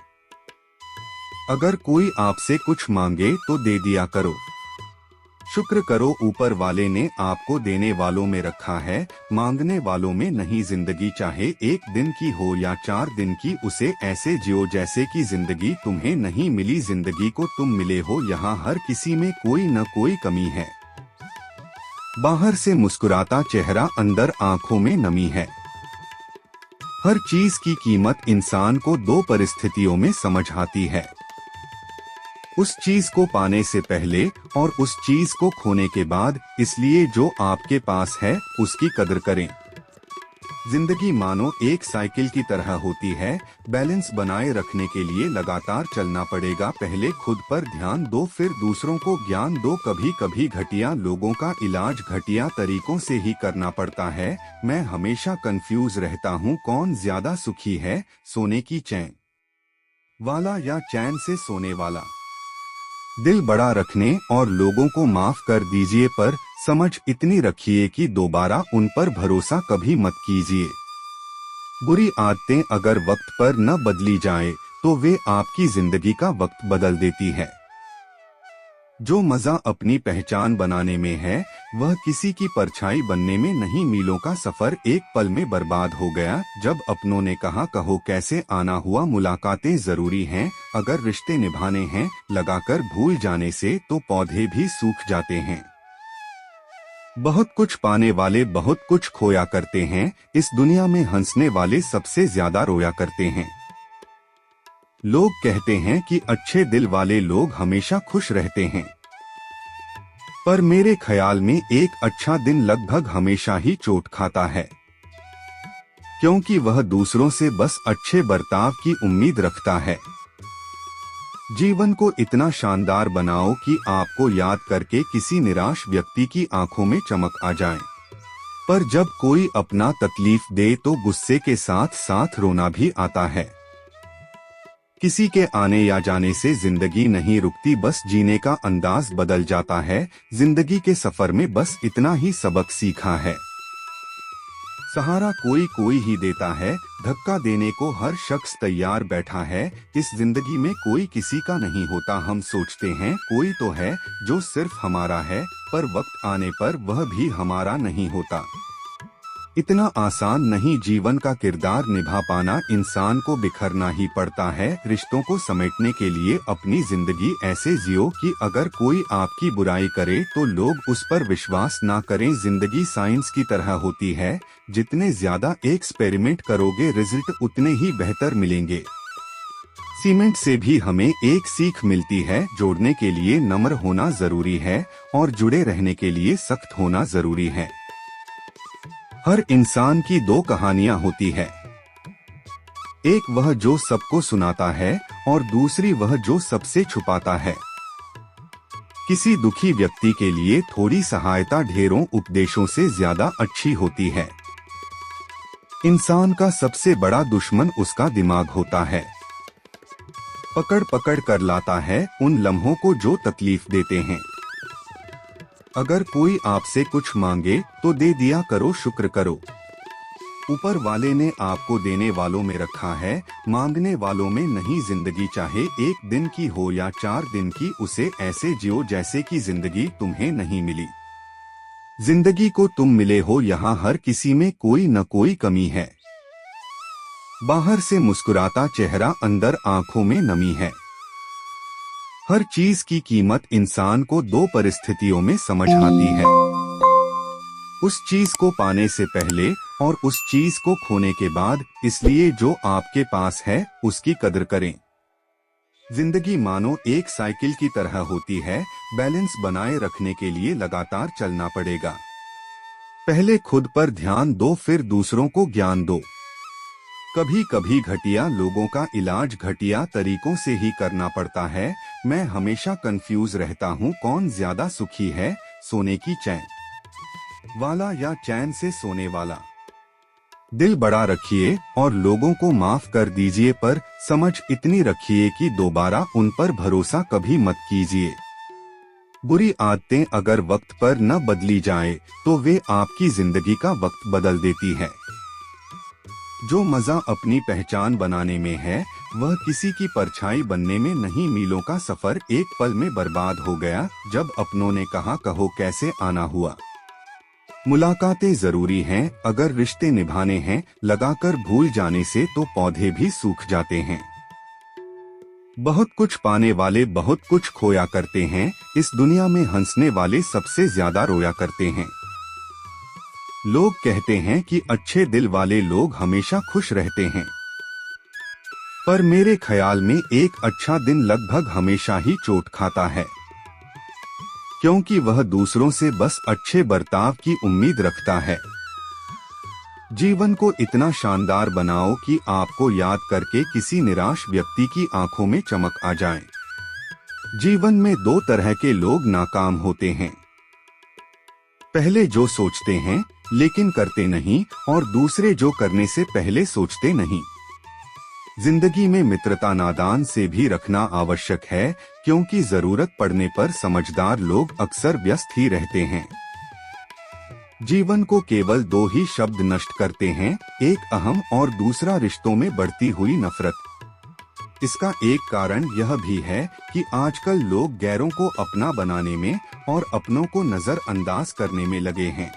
S1: अगर कोई आपसे कुछ मांगे तो दे दिया करो। शुक्र करो ऊपर वाले ने आपको देने वालों में रखा है, मांगने वालों में नहीं। जिंदगी चाहे 1 दिन की हो या 4 दिन की, उसे ऐसे जियो जैसे कि जिंदगी तुम्हें नहीं मिली। जिंदगी को तुम मिले हो। यहाँ हर किसी में कोई न कोई कमी है। बाहर से मुस्कुराता चेहरा, अंदर आंखों में नमी है। हर चीज की कीमत इंसान को 2 परिस्थितियों में समझ आती है, उस चीज को पाने से पहले और उस चीज को खोने के बाद। इसलिए जो आपके पास है उसकी कदर करें। जिंदगी मानो एक साइकिल की तरह होती है, बैलेंस बनाए रखने के लिए लगातार चलना पड़ेगा। पहले खुद पर ध्यान दो, फिर दूसरों को ज्ञान दो। कभी कभी घटिया लोगों का इलाज घटिया तरीकों से ही करना पड़ता है। मैं हमेशा कंफ्यूज रहता हूँ, कौन ज्यादा सुखी है, सोने की चैन वाला या चैन से सोने वाला। दिल बड़ा रखने और लोगों को माफ कर दीजिए, पर समझ इतनी रखिए कि दोबारा उन पर भरोसा कभी मत कीजिए। बुरी आदतें अगर वक्त पर न बदली जाए तो वे आपकी जिंदगी का वक्त बदल देती है। जो मजा अपनी पहचान बनाने में है वह किसी की परछाई बनने में नहीं। मीलों का सफर एक पल में बर्बाद हो गया जब अपनों ने कहा कहो कैसे आना हुआ। मुलाकातें जरूरी हैं अगर रिश्ते निभाने हैं, लगाकर भूल जाने से तो पौधे भी सूख जाते हैं। बहुत कुछ पाने वाले बहुत कुछ खोया करते हैं, इस दुनिया में हंसने वाले सबसे ज्यादा रोया करते हैं। लोग कहते हैं कि अच्छे दिल वाले लोग हमेशा खुश रहते हैं, पर मेरे ख्याल में एक अच्छा दिन लगभग हमेशा ही चोट खाता है, क्योंकि वह दूसरों से बस अच्छे बर्ताव की उम्मीद रखता है। जीवन को इतना शानदार बनाओ कि आपको याद करके किसी निराश व्यक्ति की आंखों में चमक आ जाए, पर जब कोई अपना तकलीफ दे तो गुस्से के साथ साथ रोना भी आता है। किसी के आने या जाने से जिंदगी नहीं रुकती, बस जीने का अंदाज बदल जाता है। जिंदगी के सफर में बस इतना ही सबक सीखा है। सहारा कोई कोई ही देता है, धक्का देने को हर शख्स तैयार बैठा है। इस जिंदगी में कोई किसी का नहीं होता, हम सोचते हैं कोई तो है जो सिर्फ हमारा है, पर वक्त आने पर वह भी हमारा नहीं होता। इतना आसान नहीं जीवन का किरदार निभा पाना, इंसान को बिखरना ही पड़ता है। रिश्तों को समेटने के लिए अपनी जिंदगी ऐसे जियो कि अगर कोई आपकी बुराई करे तो लोग उस पर विश्वास ना करें। जिंदगी साइंस की तरह होती है, जितने ज्यादा एक्सपेरिमेंट करोगे रिजल्ट उतने ही बेहतर मिलेंगे। सीमेंट से भी हमें एक सीख मिलती है, जोड़ने के लिए नम्र होना जरूरी है और जुड़े रहने के लिए सख्त होना जरूरी है। हर इंसान की दो कहानियां होती है, एक वह जो सबको सुनाता है और दूसरी वह जो सबसे छुपाता है। किसी दुखी व्यक्ति के लिए थोड़ी सहायता ढेरों उपदेशों से ज्यादा अच्छी होती है। इंसान का सबसे बड़ा दुश्मन उसका दिमाग होता है, पकड़ पकड़ कर लाता है उन लम्हों को जो तकलीफ देते हैं। अगर कोई आपसे कुछ मांगे तो दे दिया करो, शुक्र करो। ऊपर वाले ने आपको देने वालों में रखा है, मांगने वालों में नहीं। जिंदगी चाहे एक दिन की हो या 4 दिन की, उसे ऐसे जियो जैसे कि जिंदगी तुम्हें नहीं मिली। जिंदगी को तुम मिले हो, यहाँ हर किसी में कोई न कोई कमी है। बाहर से मुस्कुराता चेहरा, अंदर आंखों में नमी है। हर चीज की कीमत इंसान को 2 परिस्थितियों में समझ आती है, उस चीज को पाने से पहले और उस चीज को खोने के बाद। इसलिए जो आपके पास है उसकी कदर करें। जिंदगी मानो एक साइकिल की तरह होती है, बैलेंस बनाए रखने के लिए लगातार चलना पड़ेगा। पहले खुद पर ध्यान दो, फिर दूसरों को ज्ञान दो। कभी कभी घटिया लोगों का इलाज घटिया तरीकों से ही करना पड़ता है। मैं हमेशा कंफ्यूज रहता हूँ, कौन ज्यादा सुखी है, सोने की चैन वाला या चैन से सोने वाला। दिल बड़ा रखिए और लोगों को माफ कर दीजिए, पर समझ इतनी रखिए कि दोबारा उन पर भरोसा कभी मत कीजिए। बुरी आदतें अगर वक्त पर न बदली जाए तो वे आपकी जिंदगी का वक्त बदल देती है। जो मजा अपनी पहचान बनाने में है वह किसी की परछाई बनने में नहीं। मीलों का सफर एक पल में बर्बाद हो गया जब अपनों ने कहा कहो कैसे आना हुआ। मुलाकातें जरूरी हैं अगर रिश्ते निभाने हैं, लगाकर भूल जाने से तो पौधे भी सूख जाते हैं। बहुत कुछ पाने वाले बहुत कुछ खोया करते हैं, इस दुनिया में हंसने वाले सबसे ज्यादा रोया करते हैं। लोग कहते हैं कि अच्छे दिल वाले लोग हमेशा खुश रहते हैं, पर मेरे ख्याल में एक अच्छा दिन लगभग हमेशा ही चोट खाता है, क्योंकि वह दूसरों से बस अच्छे बर्ताव की उम्मीद रखता है। जीवन को इतना शानदार बनाओ कि आपको याद करके किसी निराश व्यक्ति की आंखों में चमक आ जाए। जीवन में 2 तरह के लोग नाकाम होते हैं, पहले जो सोचते हैं लेकिन करते नहीं, और दूसरे जो करने से पहले सोचते नहीं। जिंदगी में मित्रता नादान से भी रखना आवश्यक है, क्योंकि जरूरत पड़ने पर समझदार लोग अक्सर व्यस्त ही रहते हैं। जीवन को केवल 2 ही शब्द नष्ट करते हैं, एक अहम और दूसरा रिश्तों में बढ़ती हुई नफरत। इसका एक कारण यह भी है कि आजकल लोग गैरों को अपना बनाने में और अपनों को नजरअंदाज करने में लगे हैं।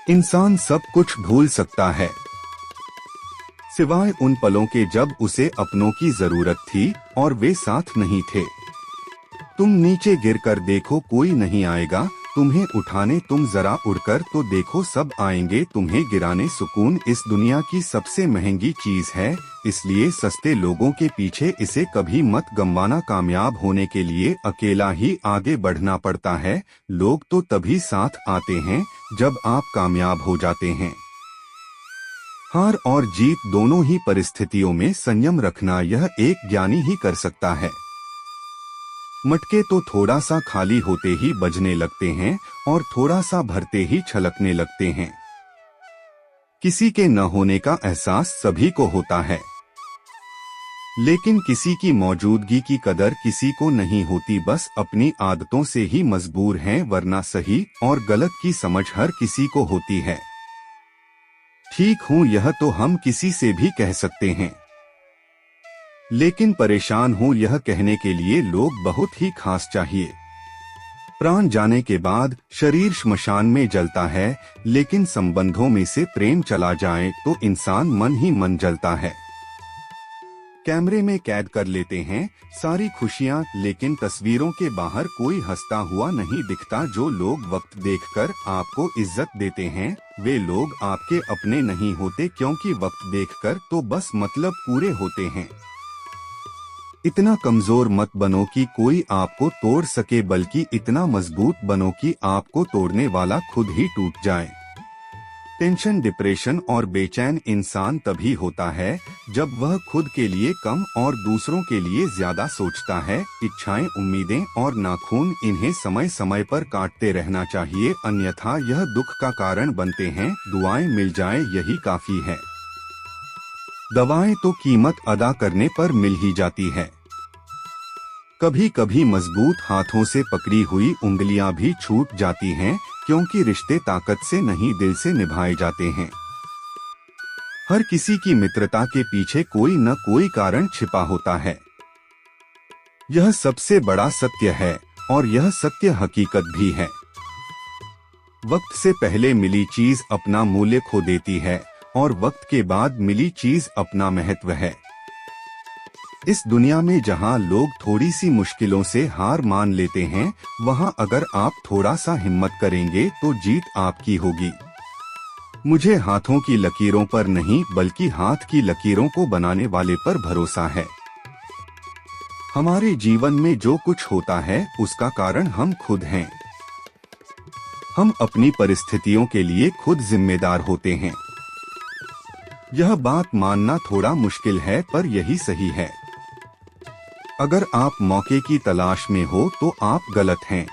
S1: इंसान सब कुछ भूल सकता है सिवाय उन पलों के जब उसे अपनों की जरूरत थी और वे साथ नहीं थे। तुम नीचे गिरकर देखो कोई नहीं आएगा तुम्हें उठाने, तुम जरा उड़कर तो देखो सब आएंगे तुम्हें गिराने। सुकून इस दुनिया की सबसे महंगी चीज है, इसलिए सस्ते लोगों के पीछे इसे कभी मत गंवाना। कामयाब होने के लिए अकेला ही आगे बढ़ना पड़ता है। लोग तो तभी साथ आते हैं जब आप कामयाब हो जाते हैं। हार और जीत दोनों ही परिस्थितियों में संयम रखना यह एक ज्ञानी ही कर सकता है। मटके तो थोड़ा सा खाली होते ही बजने लगते हैं और थोड़ा सा भरते ही छलकने लगते हैं। किसी के न होने का एहसास सभी को होता है, लेकिन किसी की मौजूदगी की कदर किसी को नहीं होती। बस अपनी आदतों से ही मजबूर हैं, वरना सही और गलत की समझ हर किसी को होती है। ठीक हूँ यह तो हम किसी से भी कह सकते हैं, लेकिन परेशान हूँ यह कहने के लिए लोग बहुत ही खास चाहिए। प्राण जाने के बाद शरीर श्मशान में जलता है, लेकिन संबंधों में से प्रेम चला जाए तो इंसान मन ही मन जलता है। कैमरे में कैद कर लेते हैं सारी खुशियाँ, लेकिन तस्वीरों के बाहर कोई हंसता हुआ नहीं दिखता। जो लोग वक्त देखकर आपको इज्जत देते हैं वे लोग आपके अपने नहीं होते, क्योंकि वक्त देखकर तो बस मतलब पूरे होते हैं। इतना कमजोर मत बनो कि कोई आपको तोड़ सके, बल्कि इतना मजबूत बनो कि आपको तोड़ने वाला खुद ही टूट जाए। टेंशन, डिप्रेशन और बेचैन इंसान तभी होता है जब वह खुद के लिए कम और दूसरों के लिए ज्यादा सोचता है। इच्छाएं, उम्मीदें और नाखून, इन्हें समय समय पर काटते रहना चाहिए, अन्यथा यह दुख का कारण बनते हैं। दुआएं मिल जाए यही काफी है, दवाएं तो कीमत अदा करने पर मिल ही जाती है। कभी कभी मजबूत हाथों से पकड़ी हुई उंगलियां भी छूट जाती हैं, क्योंकि रिश्ते ताकत से नहीं दिल से निभाए जाते हैं। हर किसी की मित्रता के पीछे कोई न कोई कारण छिपा होता है, यह सबसे बड़ा सत्य है और यह सत्य हकीकत भी है। वक्त से पहले मिली चीज अपना मूल्य खो देती है और वक्त के बाद मिली चीज अपना महत्व है। इस दुनिया में जहां लोग थोड़ी सी मुश्किलों से हार मान लेते हैं, वहां अगर आप थोड़ा सा हिम्मत करेंगे तो जीत आपकी होगी। मुझे हाथों की लकीरों पर नहीं बल्कि हाथ की लकीरों को बनाने वाले पर भरोसा है। हमारे जीवन में जो कुछ होता है उसका कारण हम खुद हैं। हम अपनी परिस्थितियों के लिए खुद जिम्मेदार होते हैं। यह बात मानना थोड़ा मुश्किल है, पर यही सही है। अगर आप मौके की तलाश में हो तो आप गलत हैं,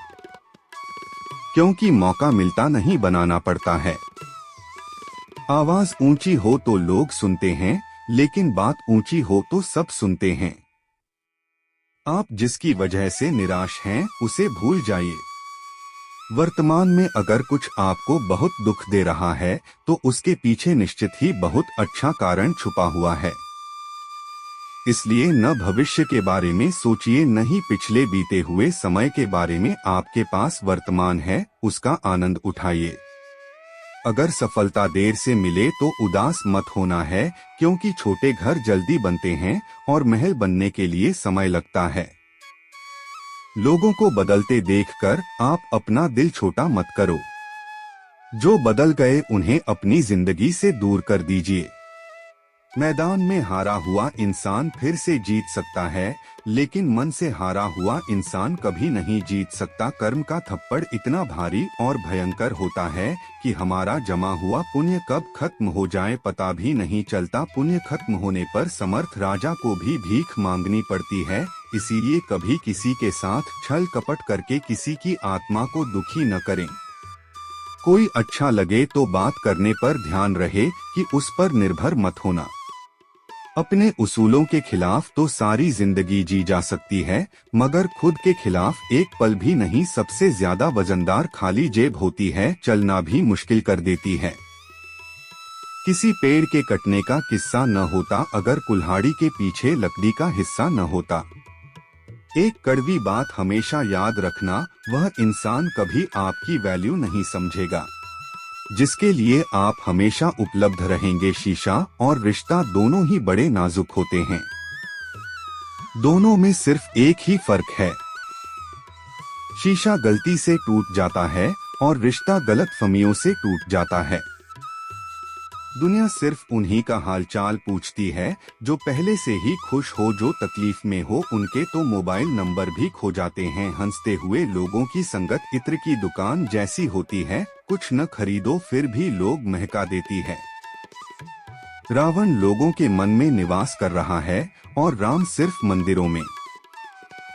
S1: क्योंकि मौका मिलता नहीं बनाना पड़ता है। आवाज ऊंची हो तो लोग सुनते हैं, लेकिन बात ऊंची हो तो सब सुनते हैं। आप जिसकी वजह से निराश हैं उसे भूल जाइए। वर्तमान में अगर कुछ आपको बहुत दुख दे रहा है तो उसके पीछे निश्चित ही बहुत अच्छा कारण छुपा हुआ है। इसलिए न भविष्य के बारे में सोचिए, न ही पिछले बीते हुए समय के बारे में। आपके पास वर्तमान है, उसका आनंद उठाइए। अगर सफलता देर से मिले तो उदास मत होना है, क्योंकि छोटे घर जल्दी बनते हैं और महल बनने के लिए समय लगता है। लोगों को बदलते देखकर आप अपना दिल छोटा मत करो। जो बदल गए उन्हें अपनी जिंदगी से दूर कर दीजिए। मैदान में हारा हुआ इंसान फिर से जीत सकता है, लेकिन मन से हारा हुआ इंसान कभी नहीं जीत सकता। कर्म का थप्पड़ इतना भारी और भयंकर होता है कि हमारा जमा हुआ पुण्य कब खत्म हो जाए पता भी नहीं चलता। पुण्य खत्म होने पर समर्थ राजा को भी भीख मांगनी पड़ती है। इसीलिए कभी किसी के साथ छल कपट करके किसी की आत्मा को दुखी न करें। कोई अच्छा लगे तो बात करने पर ध्यान रहे कि उस पर निर्भर मत होना। अपने उसूलों के खिलाफ तो सारी जिंदगी जी जा सकती है, मगर खुद के खिलाफ एक पल भी नहीं। सबसे ज्यादा वजनदार खाली जेब होती है, चलना भी मुश्किल कर देती है। किसी पेड़ के कटने का किस्सा न होता अगर कुल्हाड़ी के पीछे लकड़ी का हिस्सा न होता। एक कड़वी बात हमेशा याद रखना, वह इंसान कभी आपकी वैल्यू नहीं समझेगा जिसके लिए आप हमेशा उपलब्ध रहेंगे। शीशा और रिश्ता दोनों ही बड़े नाजुक होते हैं। दोनों में सिर्फ एक ही फर्क है, शीशा गलती से टूट जाता है और रिश्ता गलतफहमियों से टूट जाता है। दुनिया सिर्फ उन्हीं का हालचाल पूछती है जो पहले से ही खुश हो, जो तकलीफ में हो उनके तो मोबाइल नंबर भी खो जाते हैं। हंसते हुए लोगों की संगत इत्र की दुकान जैसी होती है, कुछ न खरीदो फिर भी लोग महका देती है। रावण लोगों के मन में निवास कर रहा है और राम सिर्फ मंदिरों में।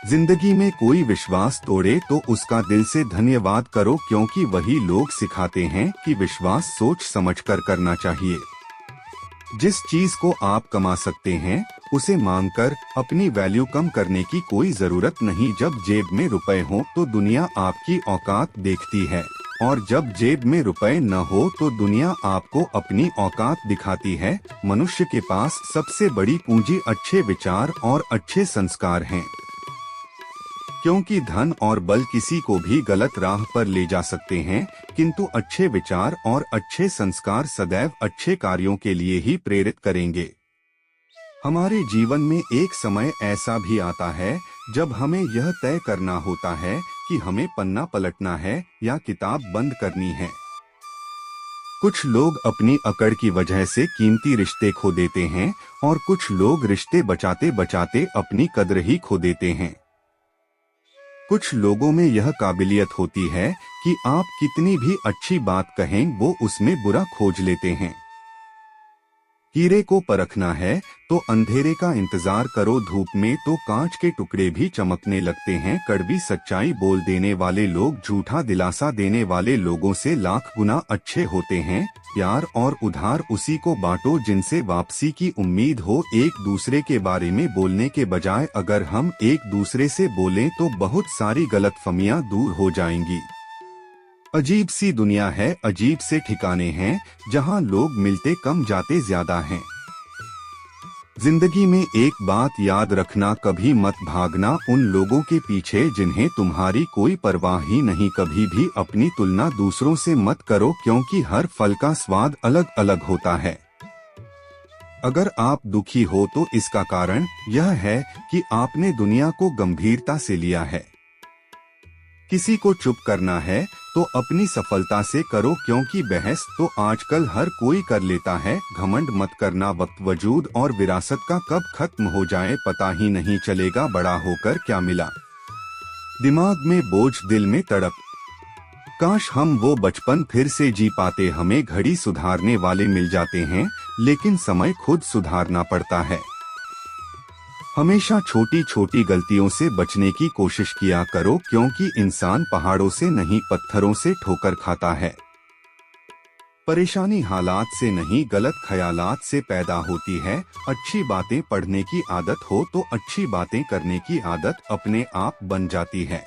S1: जिंदगी में कोई विश्वास तोड़े तो उसका दिल से धन्यवाद करो, क्योंकि वही लोग सिखाते हैं कि विश्वास सोच समझकर करना चाहिए। जिस चीज को आप कमा सकते हैं उसे मांगकर अपनी वैल्यू कम करने की कोई जरूरत नहीं। जब जेब में रुपए हो तो दुनिया आपकी औकात देखती है, और जब जेब में रुपए न हो तो दुनिया आपको अपनी औकात दिखाती है। मनुष्य के पास सबसे बड़ी पूंजी अच्छे विचार और अच्छे संस्कार हैं, क्योंकि धन और बल किसी को भी गलत राह पर ले जा सकते हैं, किंतु अच्छे विचार और अच्छे संस्कार सदैव अच्छे कार्यों के लिए ही प्रेरित करेंगे। हमारे जीवन में एक समय ऐसा भी आता है जब हमें यह तय करना होता है कि हमें पन्ना पलटना है या किताब बंद करनी है। कुछ लोग अपनी अकड़ की वजह से कीमती रिश्ते खो देते हैं और कुछ लोग रिश्ते बचाते बचाते अपनी कद्र ही खो देते हैं। कुछ लोगों में यह काबिलियत होती है कि आप कितनी भी अच्छी बात कहें वो उसमें बुरा खोज लेते हैं। हीरे को परखना है तो अंधेरे का इंतजार करो, धूप में तो कांच के टुकड़े भी चमकने लगते हैं। कड़वी सच्चाई बोल देने वाले लोग झूठा दिलासा देने वाले लोगों से लाख गुना अच्छे होते हैं। प्यार और उधार उसी को बांटो जिनसे वापसी की उम्मीद हो। एक दूसरे के बारे में बोलने के बजाय अगर हम एक दूसरे से बोलें तो बहुत सारी गलतफहमियां दूर हो जाएंगी। अजीब सी दुनिया है, अजीब से ठिकाने हैं जहां लोग मिलते कम जाते ज्यादा हैं। जिंदगी में एक बात याद रखना, कभी मत भागना उन लोगों के पीछे जिन्हें तुम्हारी कोई परवाह ही नहीं। कभी भी अपनी तुलना दूसरों से मत करो, क्योंकि हर फल का स्वाद अलग अलग होता है। अगर आप दुखी हो तो इसका कारण यह है कि आपने दुनिया को गंभीरता से लिया है। किसी को चुप करना है तो अपनी सफलता से करो, क्योंकि बहस तो आजकल हर कोई कर लेता है। घमंड मत करना, वक्त वजूद और विरासत का कब खत्म हो जाए पता ही नहीं चलेगा। बड़ा होकर क्या मिला, दिमाग में बोझ दिल में तड़प, काश हम वो बचपन फिर से जी पाते। हमें घड़ी सुधारने वाले मिल जाते हैं लेकिन समय खुद सुधारना पड़ता है। हमेशा छोटी छोटी गलतियों से बचने की कोशिश किया करो, क्योंकि इंसान पहाड़ों से नहीं पत्थरों से ठोकर खाता है। परेशानी हालात से नहीं गलत ख्यालात से पैदा होती है। अच्छी बातें पढ़ने की आदत हो तो अच्छी बातें करने की आदत अपने आप बन जाती है।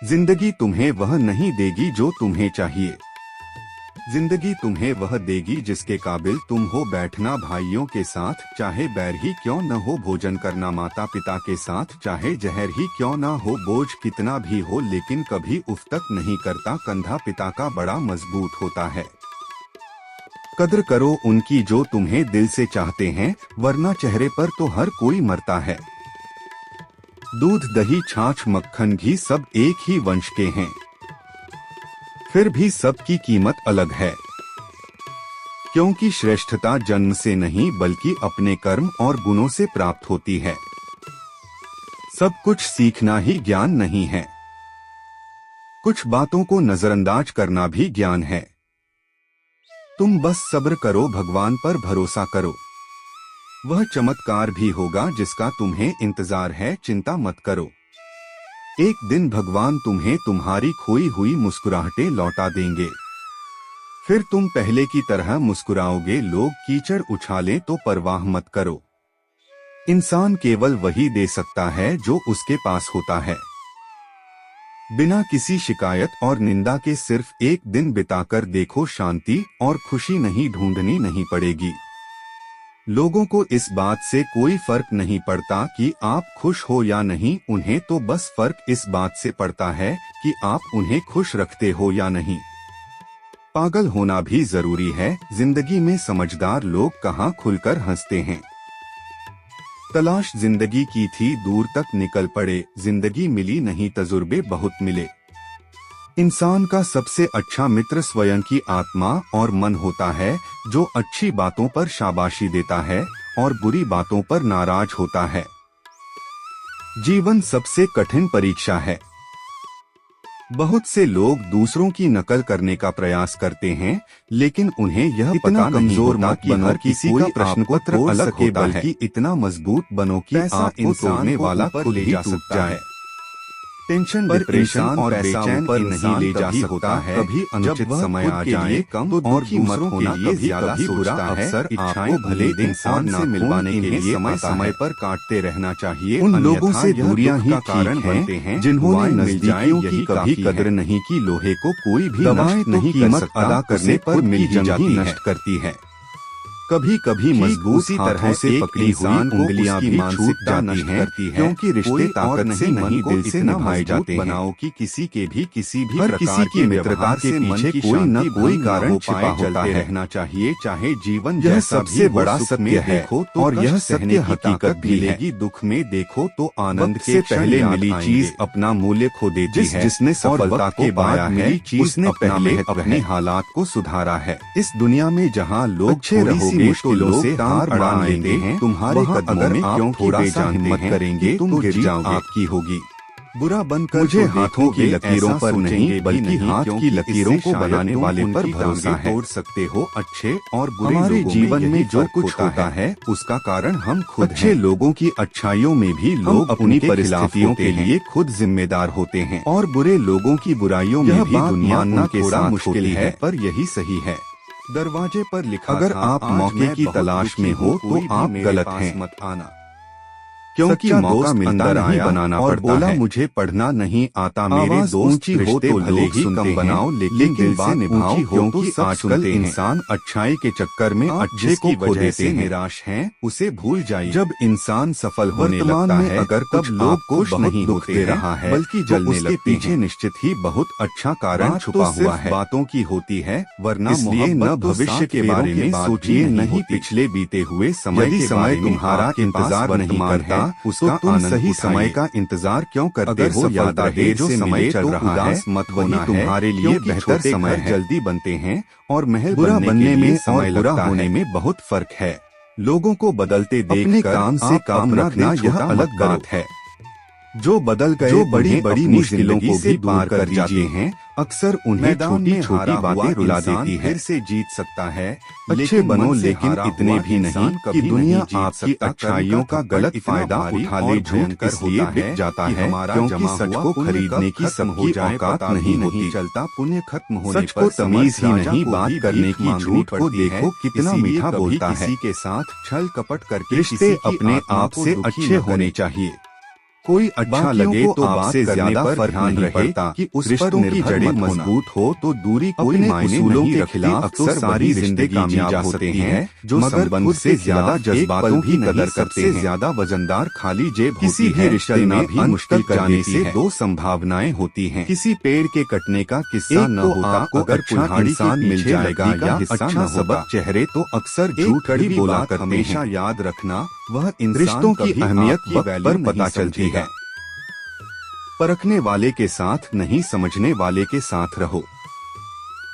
S1: जिंदगी तुम्हें वह नहीं देगी जो तुम्हें चाहिए, जिंदगी तुम्हें वह देगी जिसके काबिल तुम हो। बैठना भाइयों के साथ चाहे बैर ही क्यों न हो, भोजन करना माता पिता के साथ चाहे जहर ही क्यों न हो। बोझ कितना भी हो लेकिन कभी उफ तक नहीं करता, कंधा पिता का बड़ा मजबूत होता है। कद्र करो उनकी जो तुम्हें दिल से चाहते हैं, वरना चेहरे पर तो हर कोई मरता है। दूध दही छाछ मक्खन घी सब एक ही वंश के हैं, फिर भी सबकी कीमत अलग है, क्योंकि श्रेष्ठता जन्म से नहीं बल्कि अपने कर्म और गुणों से प्राप्त होती है। सब कुछ सीखना ही ज्ञान नहीं है, कुछ बातों को नजरअंदाज करना भी ज्ञान है। तुम बस सब्र करो, भगवान पर भरोसा करो, वह चमत्कार भी होगा जिसका तुम्हें इंतजार है। चिंता मत करो, एक दिन भगवान तुम्हें तुम्हारी खोई हुई मुस्कुराहटें लौटा देंगे, फिर तुम पहले की तरह मुस्कुराओगे। लोग कीचड़ उछालें तो परवाह मत करो, इंसान केवल वही दे सकता है जो उसके पास होता है। बिना किसी शिकायत और निंदा के सिर्फ एक दिन बिताकर देखो, शांति और खुशी नहीं ढूंढनी नहीं पड़ेगी। लोगों को इस बात से कोई फर्क नहीं पड़ता कि आप खुश हो या नहीं, उन्हें तो बस फर्क इस बात से पड़ता है कि आप उन्हें खुश रखते हो या नहीं। पागल होना भी जरूरी है। जिंदगी में समझदार लोग कहाँ खुलकर हंसते हैं। तलाश जिंदगी की थी, दूर तक निकल पड़े, जिंदगी मिली नहीं, तजुर्बे बहुत मिले। इंसान का सबसे अच्छा मित्र स्वयं की आत्मा और मन होता है, जो अच्छी बातों पर शाबाशी देता है और बुरी बातों पर नाराज होता है। जीवन सबसे कठिन परीक्षा है। बहुत से लोग दूसरों की नकल करने का प्रयास करते हैं, लेकिन उन्हें यह पता नहीं होता कि हर किसी का प्रश्न पत्र अलग होता है। इतना मजबूत बनो कि आपको तोड़ने वाला खुद ही टूट जाए। टेंशन, डिप्रेशन और बेचैन पर नहीं ले जा सकता है। कभी अनुचित समय आ जाए कम और दूसरों के लिए ज्यादा सोचता है। इच्छाएं भले इंसान से मिलवाने के लिए समय समय पर काटते रहना चाहिए। उन लोगों से दूरियां ही कारण बनते हैं जिन्होंने नजदीकियों की कभी कदर नहीं की। लोहे को कोई भी नष्ट नहीं कर सकता, अदा करने पर मिल जाती नष्ट करती है। कभी कभी मजबूत हाथों से पकड़ी हुई उंगलियां भी छूट जाती हैं, क्योंकि रिश्ते ताकत से नहीं दिल से निभाए जाते हैं। बनाओ कि किसी के भी किसी भी हर किसी की मित्रता के पीछे कोई न कोई कारण छिपा होता है। रहना चाहिए, चाहे जीवन यह सबसे बड़ा सत्य है। और यह सत्य हकीकत भी मिलेगी। दुख में देखो तो आनंद से पहले मिली चीज अपना मूल्य खो देती है। जिसने सफलता के बाद मिली चीज उसने पहले अपने हालात को सुधारा है। इस दुनिया में जहाँ लोग अच्छे मुश्किलों से हार मान लेते हैं, तुम्हारे कदमों में आप थोड़ा सा हिम्मत करेंगे तुम गिर जाओगे। आपकी होगी। बुरा बनकर मुझे हाथों की लकीरों पर नहीं बल्कि हाथ की लकीरों को बनाने वाले पर भरोसा है। तोड़ सकते हो अच्छे और बुरे। हमारे जीवन में जो कुछ होता है उसका कारण हम खुद। अच्छे लोगों की अच्छाइयों में भी लोग अपनी परिस्थितियों के लिए खुद जिम्मेदार होते हैं, और बुरे लोगों की बुराइयों में भी दुनिया मानना थोड़ा मुश्किल है, पर यही सही है। दरवाजे पर लिखा, अगर आप मौके की तलाश में हो तो आप गलत हैं, मत आना। क्योंकि मौका मिलता नहीं बनाना और बोला मुझे पढ़ना नहीं आता। मेरे दोस्त हो तो भले ही कम बनाओ, लेकिन दिल से निभाओ, क्योंकि आजकल इंसान अच्छाई के चक्कर में अच्छे को खो देते हैं। निराश हैं उसे भूल जाइए। जब इंसान सफल होने लगता है, अगर तब लोग कुछ नहीं होते रहा है बल्कि जलने लगते पीछे निश्चित ही बहुत अच्छा कारण छुपा हुआ है। बातों की होती है, वरना इसलिए न भविष्य के बारे में सोचिए, नहीं पिछले बीते हुए समय के समय तुम्हारा इंतजार नहीं करता, उसका तुम सही समय का इंतजार क्यों करते हो? याद रहे जो समय चल रहा है मत होना है, तुम्हारे लिए बेहतर समय जल्दी बनते हैं और महल बुरा बनने में और बुरा होने में बहुत फर्क है। लोगों को बदलते देखकर काम से काम रखना यह अलग बात है। जो बदल गए, जो बड़ी बड़ी मुश्किलों को भी पार कर जाते हैं, अक्सर उन्हें छोटी छोटी बातें रुला देती है। से जीत सकता है, अच्छे बनो, लेकिन इतने भी नहीं कि दुनिया आपकी अच्छाइयों का गलत फायदा उठा ले। झूठ इसलिए बिक जाता है क्योंकि सच को खरीदने की सबकी औकात नहीं होती। चलता पुण्य खत्म होने सच को तमीज ही नहीं बात करने की। झूठ को देखो कितना मीठा बोलता है। किसी के साथ छल कपट करके रिश्ते अपने आप से अच्छे होने चाहिए। कोई अच्छा लगे तो आपसे ज्यादा फर्क नहीं पड़ता कि उस रिश्तों की जड़ें मजबूत हो तो दूरी कोई मायने नहीं रखती। अक्सर सारी जिंदगी कामयाब होते हैं जो संबंध से ज्यादा जज्बातों की कदर करते हैं। ज्यादा वजनदार खाली जेब किसी भी रिश्ते में भी मुश्किल जाने से दो संभावनाएं होती हैं। किसी पेड़ के कटने का किस्सा न होता, अगर अच्छा इंसान मिल जाएगा या अच्छा सबक चेहरे तो अक्सर झूठ ही बोला करते हैं। हमेशा याद रखना, वह रिश्तों की अहमियत वक्त पर पता चलती है। परखने वाले के साथ नहीं, समझने वाले के साथ रहो।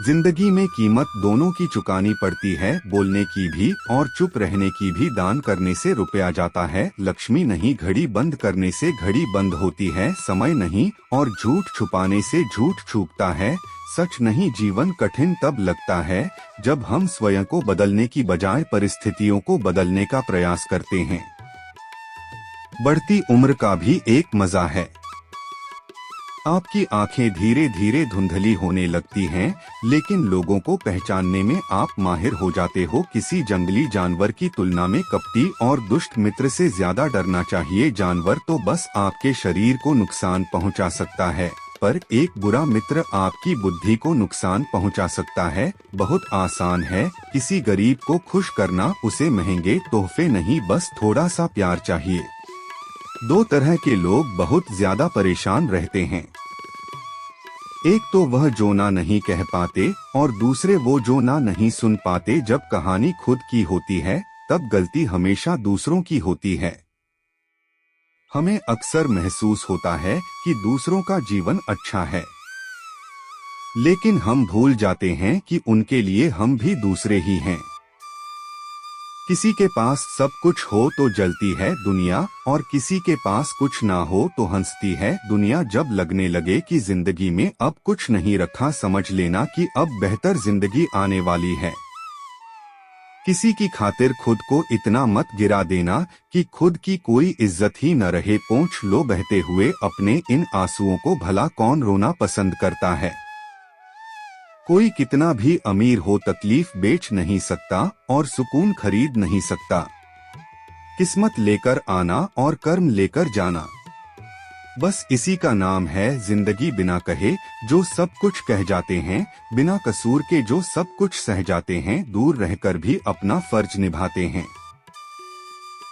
S1: जिंदगी में कीमत दोनों की चुकानी पड़ती है, बोलने की भी और चुप रहने की भी। दान करने से रुपया जाता है, लक्ष्मी नहीं। घड़ी बंद करने से घड़ी बंद होती है, समय नहीं। और झूठ छुपाने से झूठ छुपता है, सच नहीं। जीवन कठिन तब लगता है जब हम स्वयं को बदलने की बजाय परिस्थितियों को बदलने का प्रयास करते हैं। बढ़ती उम्र का भी एक मजा है। आपकी आंखें धीरे धीरे धुंधली होने लगती हैं, लेकिन लोगों को पहचानने में आप माहिर हो जाते हो। किसी जंगली जानवर की तुलना में कपटी और दुष्ट मित्र से ज्यादा डरना चाहिए। जानवर तो बस आपके शरीर को नुकसान पहुंचा सकता है, पर एक बुरा मित्र आपकी बुद्धि को नुकसान पहुंचा सकता है। बहुत आसान है किसी गरीब को खुश करना, उसे महंगे तोहफे नहीं, बस थोड़ा सा प्यार चाहिए। दो तरह के लोग बहुत ज्यादा परेशान रहते हैं, एक तो वह जो ना नहीं कह पाते और दूसरे वो जो ना नहीं सुन पाते। जब कहानी खुद की होती है तब गलती हमेशा दूसरों की होती है। हमें अक्सर महसूस होता है कि दूसरों का जीवन अच्छा है, लेकिन हम भूल जाते हैं कि उनके लिए हम भी दूसरे ही हैं। किसी के पास सब कुछ हो तो जलती है दुनिया, और किसी के पास कुछ ना हो तो हंसती है दुनिया। जब लगने लगे कि जिंदगी में अब कुछ नहीं रखा, समझ लेना कि अब बेहतर जिंदगी आने वाली है। किसी की खातिर खुद को इतना मत गिरा देना कि खुद की कोई इज्जत ही न रहे। पोंछ लो बहते हुए अपने इन आंसुओं को, भला कौन रोना पसंद करता है। कोई कितना भी अमीर हो तकलीफ बेच नहीं सकता और सुकून खरीद नहीं सकता। किस्मत लेकर आना और कर्म लेकर जाना, बस इसी का नाम है जिंदगी। बिना कहे जो सब कुछ कह जाते हैं, बिना कसूर के जो सब कुछ सह जाते हैं, दूर रहकर भी अपना फर्ज निभाते हैं,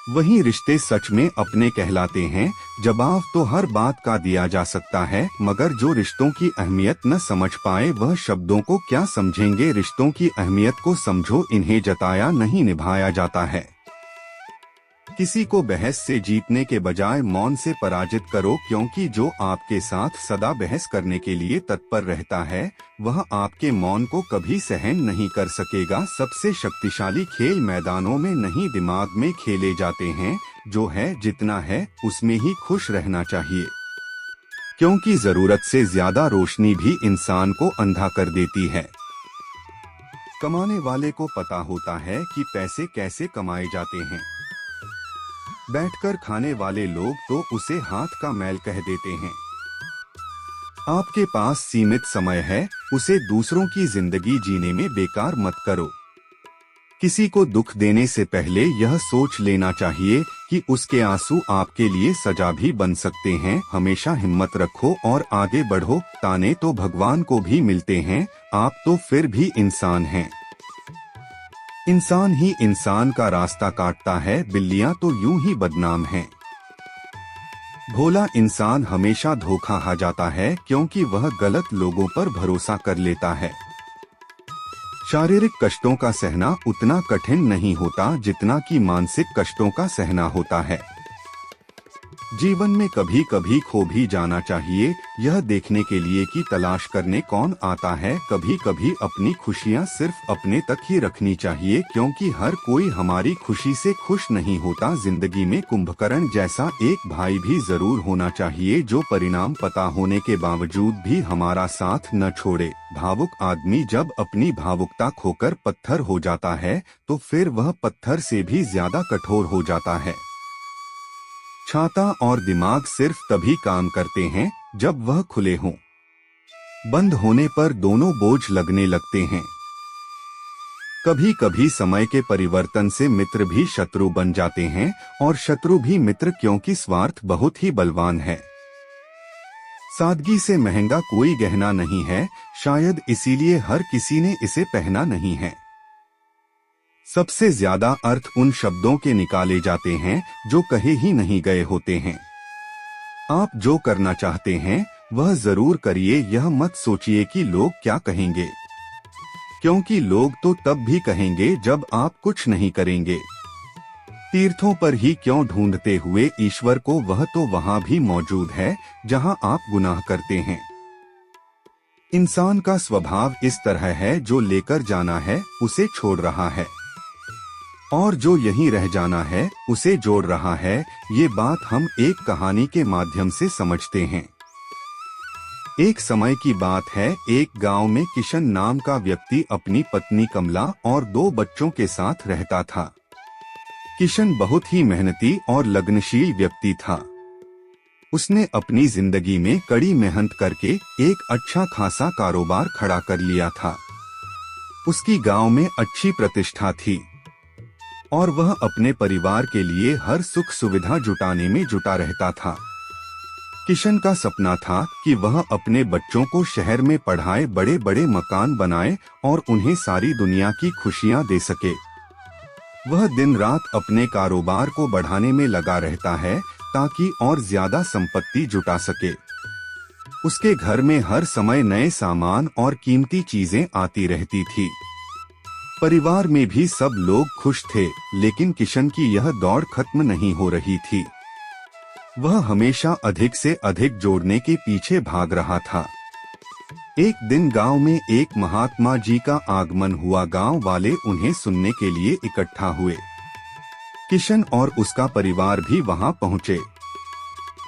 S1: वही रिश्ते सच में अपने कहलाते हैं। जवाब तो हर बात का दिया जा सकता है, मगर जो रिश्तों की अहमियत न समझ पाए वह शब्दों को क्या समझेंगे। रिश्तों की अहमियत को समझो, इन्हें जताया नहीं निभाया जाता है। किसी को बहस से जीतने के बजाय मौन से पराजित करो, क्योंकि जो आपके साथ सदा बहस करने के लिए तत्पर रहता है वह आपके मौन को कभी सहन नहीं कर सकेगा। सबसे शक्तिशाली खेल मैदानों में नहीं दिमाग में खेले जाते हैं। जो है जितना है उसमें ही खुश रहना चाहिए, क्योंकि जरूरत से ज्यादा रोशनी भी इंसान को अंधा कर देती है। कमाने वाले को पता होता है कि पैसे कैसे कमाए जाते हैं, बैठकर खाने वाले लोग तो उसे हाथ का मैल कह देते हैं। आपके पास सीमित समय है, उसे दूसरों की जिंदगी जीने में बेकार मत करो। किसी को दुख देने से पहले यह सोच लेना चाहिए कि उसके आंसू आपके लिए सजा भी बन सकते हैं। हमेशा हिम्मत रखो और आगे बढ़ो। ताने तो भगवान को भी मिलते हैं, आप तो फिर भी इंसान हैं। इंसान ही इंसान का रास्ता काटता है, बिल्लियां तो यूं ही बदनाम हैं। भोला इंसान हमेशा धोखा खा जाता है, क्योंकि वह गलत लोगों पर भरोसा कर लेता है। शारीरिक कष्टों का सहना उतना कठिन नहीं होता जितना कि मानसिक कष्टों का सहना होता है। जीवन में कभी कभी खो भी जाना चाहिए, यह देखने के लिए कि तलाश करने कौन आता है। कभी कभी अपनी खुशियाँ सिर्फ अपने तक ही रखनी चाहिए, क्योंकि हर कोई हमारी खुशी से खुश नहीं होता। जिंदगी में कुंभकर्ण जैसा एक भाई भी जरूर होना चाहिए, जो परिणाम पता होने के बावजूद भी हमारा साथ न छोड़े। भावुक आदमी जब अपनी भावुकता खोकर पत्थर हो जाता है तो फिर वह पत्थर से भी ज्यादा कठोर हो जाता है। छाता और दिमाग सिर्फ तभी काम करते हैं जब वह खुले हों, बंद होने पर दोनों बोझ लगने लगते हैं। कभी कभी समय के परिवर्तन से मित्र भी शत्रु बन जाते हैं और शत्रु भी मित्र, क्योंकि स्वार्थ बहुत ही बलवान है। सादगी से महंगा कोई गहना नहीं है, शायद इसीलिए हर किसी ने इसे पहना नहीं है। सबसे ज्यादा अर्थ उन शब्दों के निकाले जाते हैं जो कहे ही नहीं गए होते हैं। आप जो करना चाहते हैं वह जरूर करिए, यह मत सोचिए कि लोग क्या कहेंगे, क्योंकि लोग तो तब भी कहेंगे जब आप कुछ नहीं करेंगे। तीर्थों पर ही क्यों ढूंढते हुए ईश्वर को, वह तो वहां भी मौजूद है जहां आप गुनाह करते हैं। इंसान का स्वभाव इस तरह है, जो लेकर जाना है उसे छोड़ रहा है और जो यहीं रह जाना है उसे जोड़ रहा है। ये बात हम एक कहानी के माध्यम से समझते हैं। एक समय की बात है, एक गांव में किशन नाम का व्यक्ति अपनी पत्नी कमला और 2 बच्चों के साथ रहता था। किशन बहुत ही मेहनती और लगनशील व्यक्ति था। उसने अपनी जिंदगी में कड़ी मेहनत करके एक अच्छा खासा कारोबार खड़ा कर लिया था। उसकी गांव में अच्छी प्रतिष्ठा थी और वह अपने परिवार के लिए हर सुख सुविधा जुटाने में जुटा रहता था। किशन का सपना था कि वह अपने बच्चों को शहर में पढ़ाए, बड़े बड़े मकान बनाए और उन्हें सारी दुनिया की खुशियां दे सके। वह दिन रात अपने कारोबार को बढ़ाने में लगा रहता है ताकि और ज्यादा संपत्ति जुटा सके। उसके घर में हर समय नए सामान और कीमती चीजें आती रहती थी। परिवार में भी सब लोग खुश थे, लेकिन किशन की यह दौड़ खत्म नहीं हो रही थी। वह हमेशा अधिक से अधिक जोड़ने के पीछे भाग रहा था। एक दिन गांव में एक महात्मा जी का आगमन हुआ। गांव वाले उन्हें सुनने के लिए इकट्ठा हुए। किशन और उसका परिवार भी वहां पहुंचे।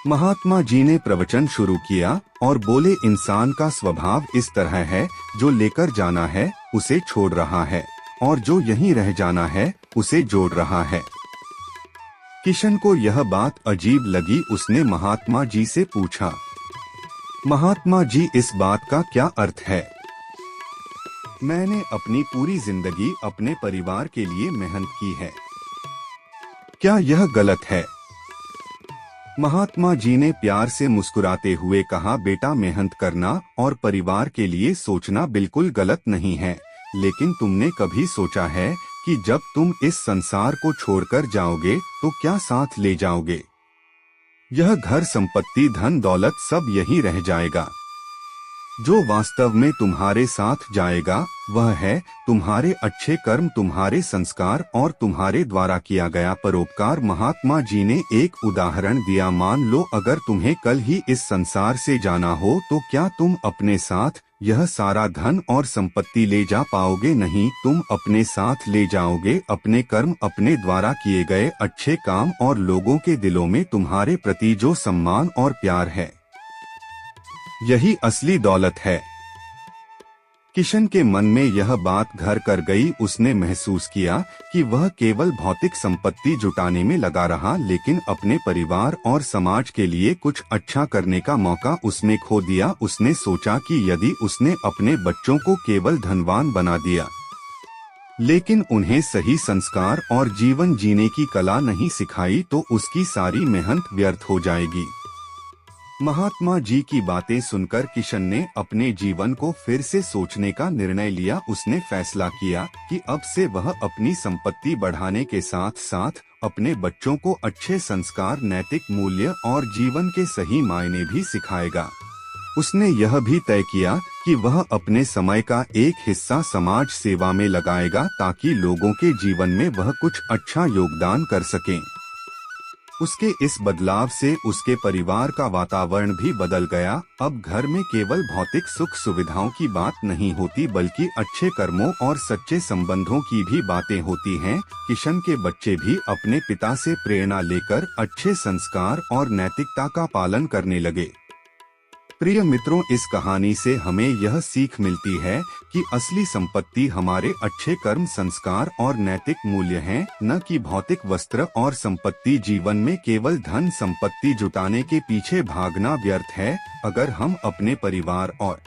S1: महात्मा जी ने प्रवचन शुरू किया और बोले, इंसान का स्वभाव इस तरह है, जो लेकर जाना है उसे छोड़ रहा है और जो यहीं रह जाना है उसे जोड़ रहा है। किशन को यह बात अजीब लगी। उसने महात्मा जी से पूछा, महात्मा जी, इस बात का क्या अर्थ है? मैंने अपनी पूरी जिंदगी अपने परिवार के लिए मेहनत की है, क्या यह गलत है? महात्मा जी ने प्यार से मुस्कुराते हुए कहा, बेटा, मेहनत करना और परिवार के लिए सोचना बिल्कुल गलत नहीं है, लेकिन तुमने कभी सोचा है कि जब तुम इस संसार को छोड़कर जाओगे तो क्या साथ ले जाओगे? यह घर, संपत्ति, धन दौलत सब यहीं रह जाएगा। जो वास्तव में तुम्हारे साथ जाएगा वह है तुम्हारे अच्छे कर्म, तुम्हारे संस्कार और तुम्हारे द्वारा किया गया परोपकार। महात्मा जी ने एक उदाहरण दिया। मान लो अगर तुम्हें कल ही इस संसार से जाना हो तो क्या तुम अपने साथ यह सारा धन और संपत्ति ले जा पाओगे? नहीं, तुम अपने साथ ले जाओगे अपने कर्म, अपने द्वारा किए गए अच्छे काम और लोगों के दिलों में तुम्हारे प्रति जो सम्मान और प्यार है। यही असली दौलत है। किशन के मन में यह बात घर कर गई। उसने महसूस किया कि वह केवल भौतिक संपत्ति जुटाने में लगा रहा, लेकिन अपने परिवार और समाज के लिए कुछ अच्छा करने का मौका उसने खो दिया। उसने सोचा कि यदि उसने अपने बच्चों को केवल धनवान बना दिया, लेकिन उन्हें सही संस्कार और जीवन जीने की कला नहीं सिखाई, तो उसकी सारी मेहनत व्यर्थ हो जाएगी। महात्मा जी की बातें सुनकर किशन ने अपने जीवन को फिर से सोचने का निर्णय लिया। उसने फैसला किया कि अब से वह अपनी संपत्ति बढ़ाने के साथ साथ अपने बच्चों को अच्छे संस्कार, नैतिक मूल्य और जीवन के सही मायने भी सिखाएगा। उसने यह भी तय किया कि वह अपने समय का एक हिस्सा समाज सेवा में लगाएगा ताकि लोगों के जीवन में वह कुछ अच्छा योगदान कर सकें। उसके इस बदलाव से उसके परिवार का वातावरण भी बदल गया। अब घर में केवल भौतिक सुख सुविधाओं की बात नहीं होती, बल्कि अच्छे कर्मों और सच्चे संबंधों की भी बातें होती हैं। किशन के बच्चे भी अपने पिता से प्रेरणा लेकर अच्छे संस्कार और नैतिकता का पालन करने लगे। प्रिय मित्रों, इस कहानी से हमें यह सीख मिलती है कि असली संपत्ति हमारे अच्छे कर्म, संस्कार और नैतिक मूल्य हैं, न कि भौतिक वस्त्र और संपत्ति। जीवन में केवल धन संपत्ति जुटाने के पीछे भागना व्यर्थ है अगर हम अपने परिवार और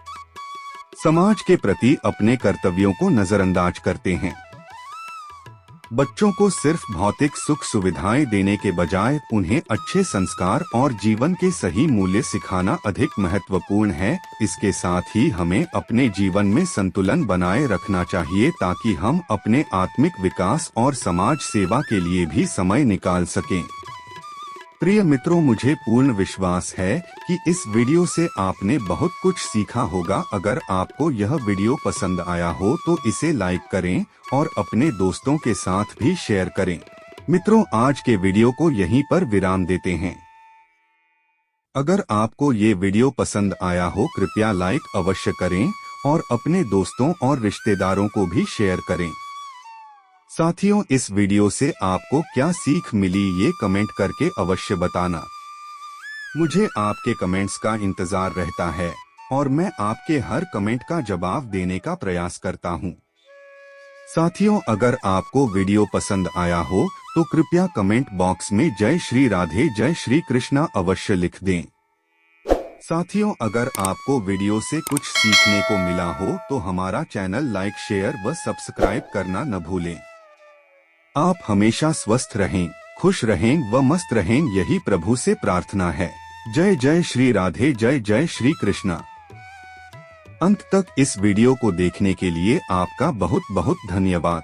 S1: समाज के प्रति अपने कर्तव्यों को नजरअंदाज करते हैं। बच्चों को सिर्फ भौतिक सुख सुविधाएं देने के बजाय उन्हें अच्छे संस्कार और जीवन के सही मूल्य सिखाना अधिक महत्वपूर्ण है। इसके साथ ही हमें अपने जीवन में संतुलन बनाए रखना चाहिए ताकि हम अपने आत्मिक विकास और समाज सेवा के लिए भी समय निकाल सकें। प्रिय मित्रों, मुझे पूर्ण विश्वास है कि इस वीडियो से आपने बहुत कुछ सीखा होगा। अगर आपको यह वीडियो पसंद आया हो तो इसे लाइक करें और अपने दोस्तों के साथ भी शेयर करें। मित्रों, आज के वीडियो को यहीं पर विराम देते हैं। अगर आपको ये वीडियो पसंद आया हो कृपया लाइक अवश्य करें और अपने दोस्तों और रिश्तेदारों को भी शेयर करें। साथियों, इस वीडियो से आपको क्या सीख मिली ये कमेंट करके अवश्य बताना। मुझे आपके कमेंट्स का इंतजार रहता है और मैं आपके हर कमेंट का जवाब देने का प्रयास करता हूँ। साथियों, अगर आपको वीडियो पसंद आया हो तो कृपया कमेंट बॉक्स में जय श्री राधे, जय श्री कृष्णा अवश्य लिख दें। साथियों, अगर आपको वीडियो से कुछ सीखने को मिला हो तो हमारा चैनल लाइक, शेयर व सब्सक्राइब करना न भूलें। आप हमेशा स्वस्थ रहें, खुश रहें व मस्त रहें, यही प्रभु से प्रार्थना है। जय जय श्री राधे, जय जय श्री कृष्णा। अंत तक इस वीडियो को देखने के लिए आपका बहुत बहुत धन्यवाद।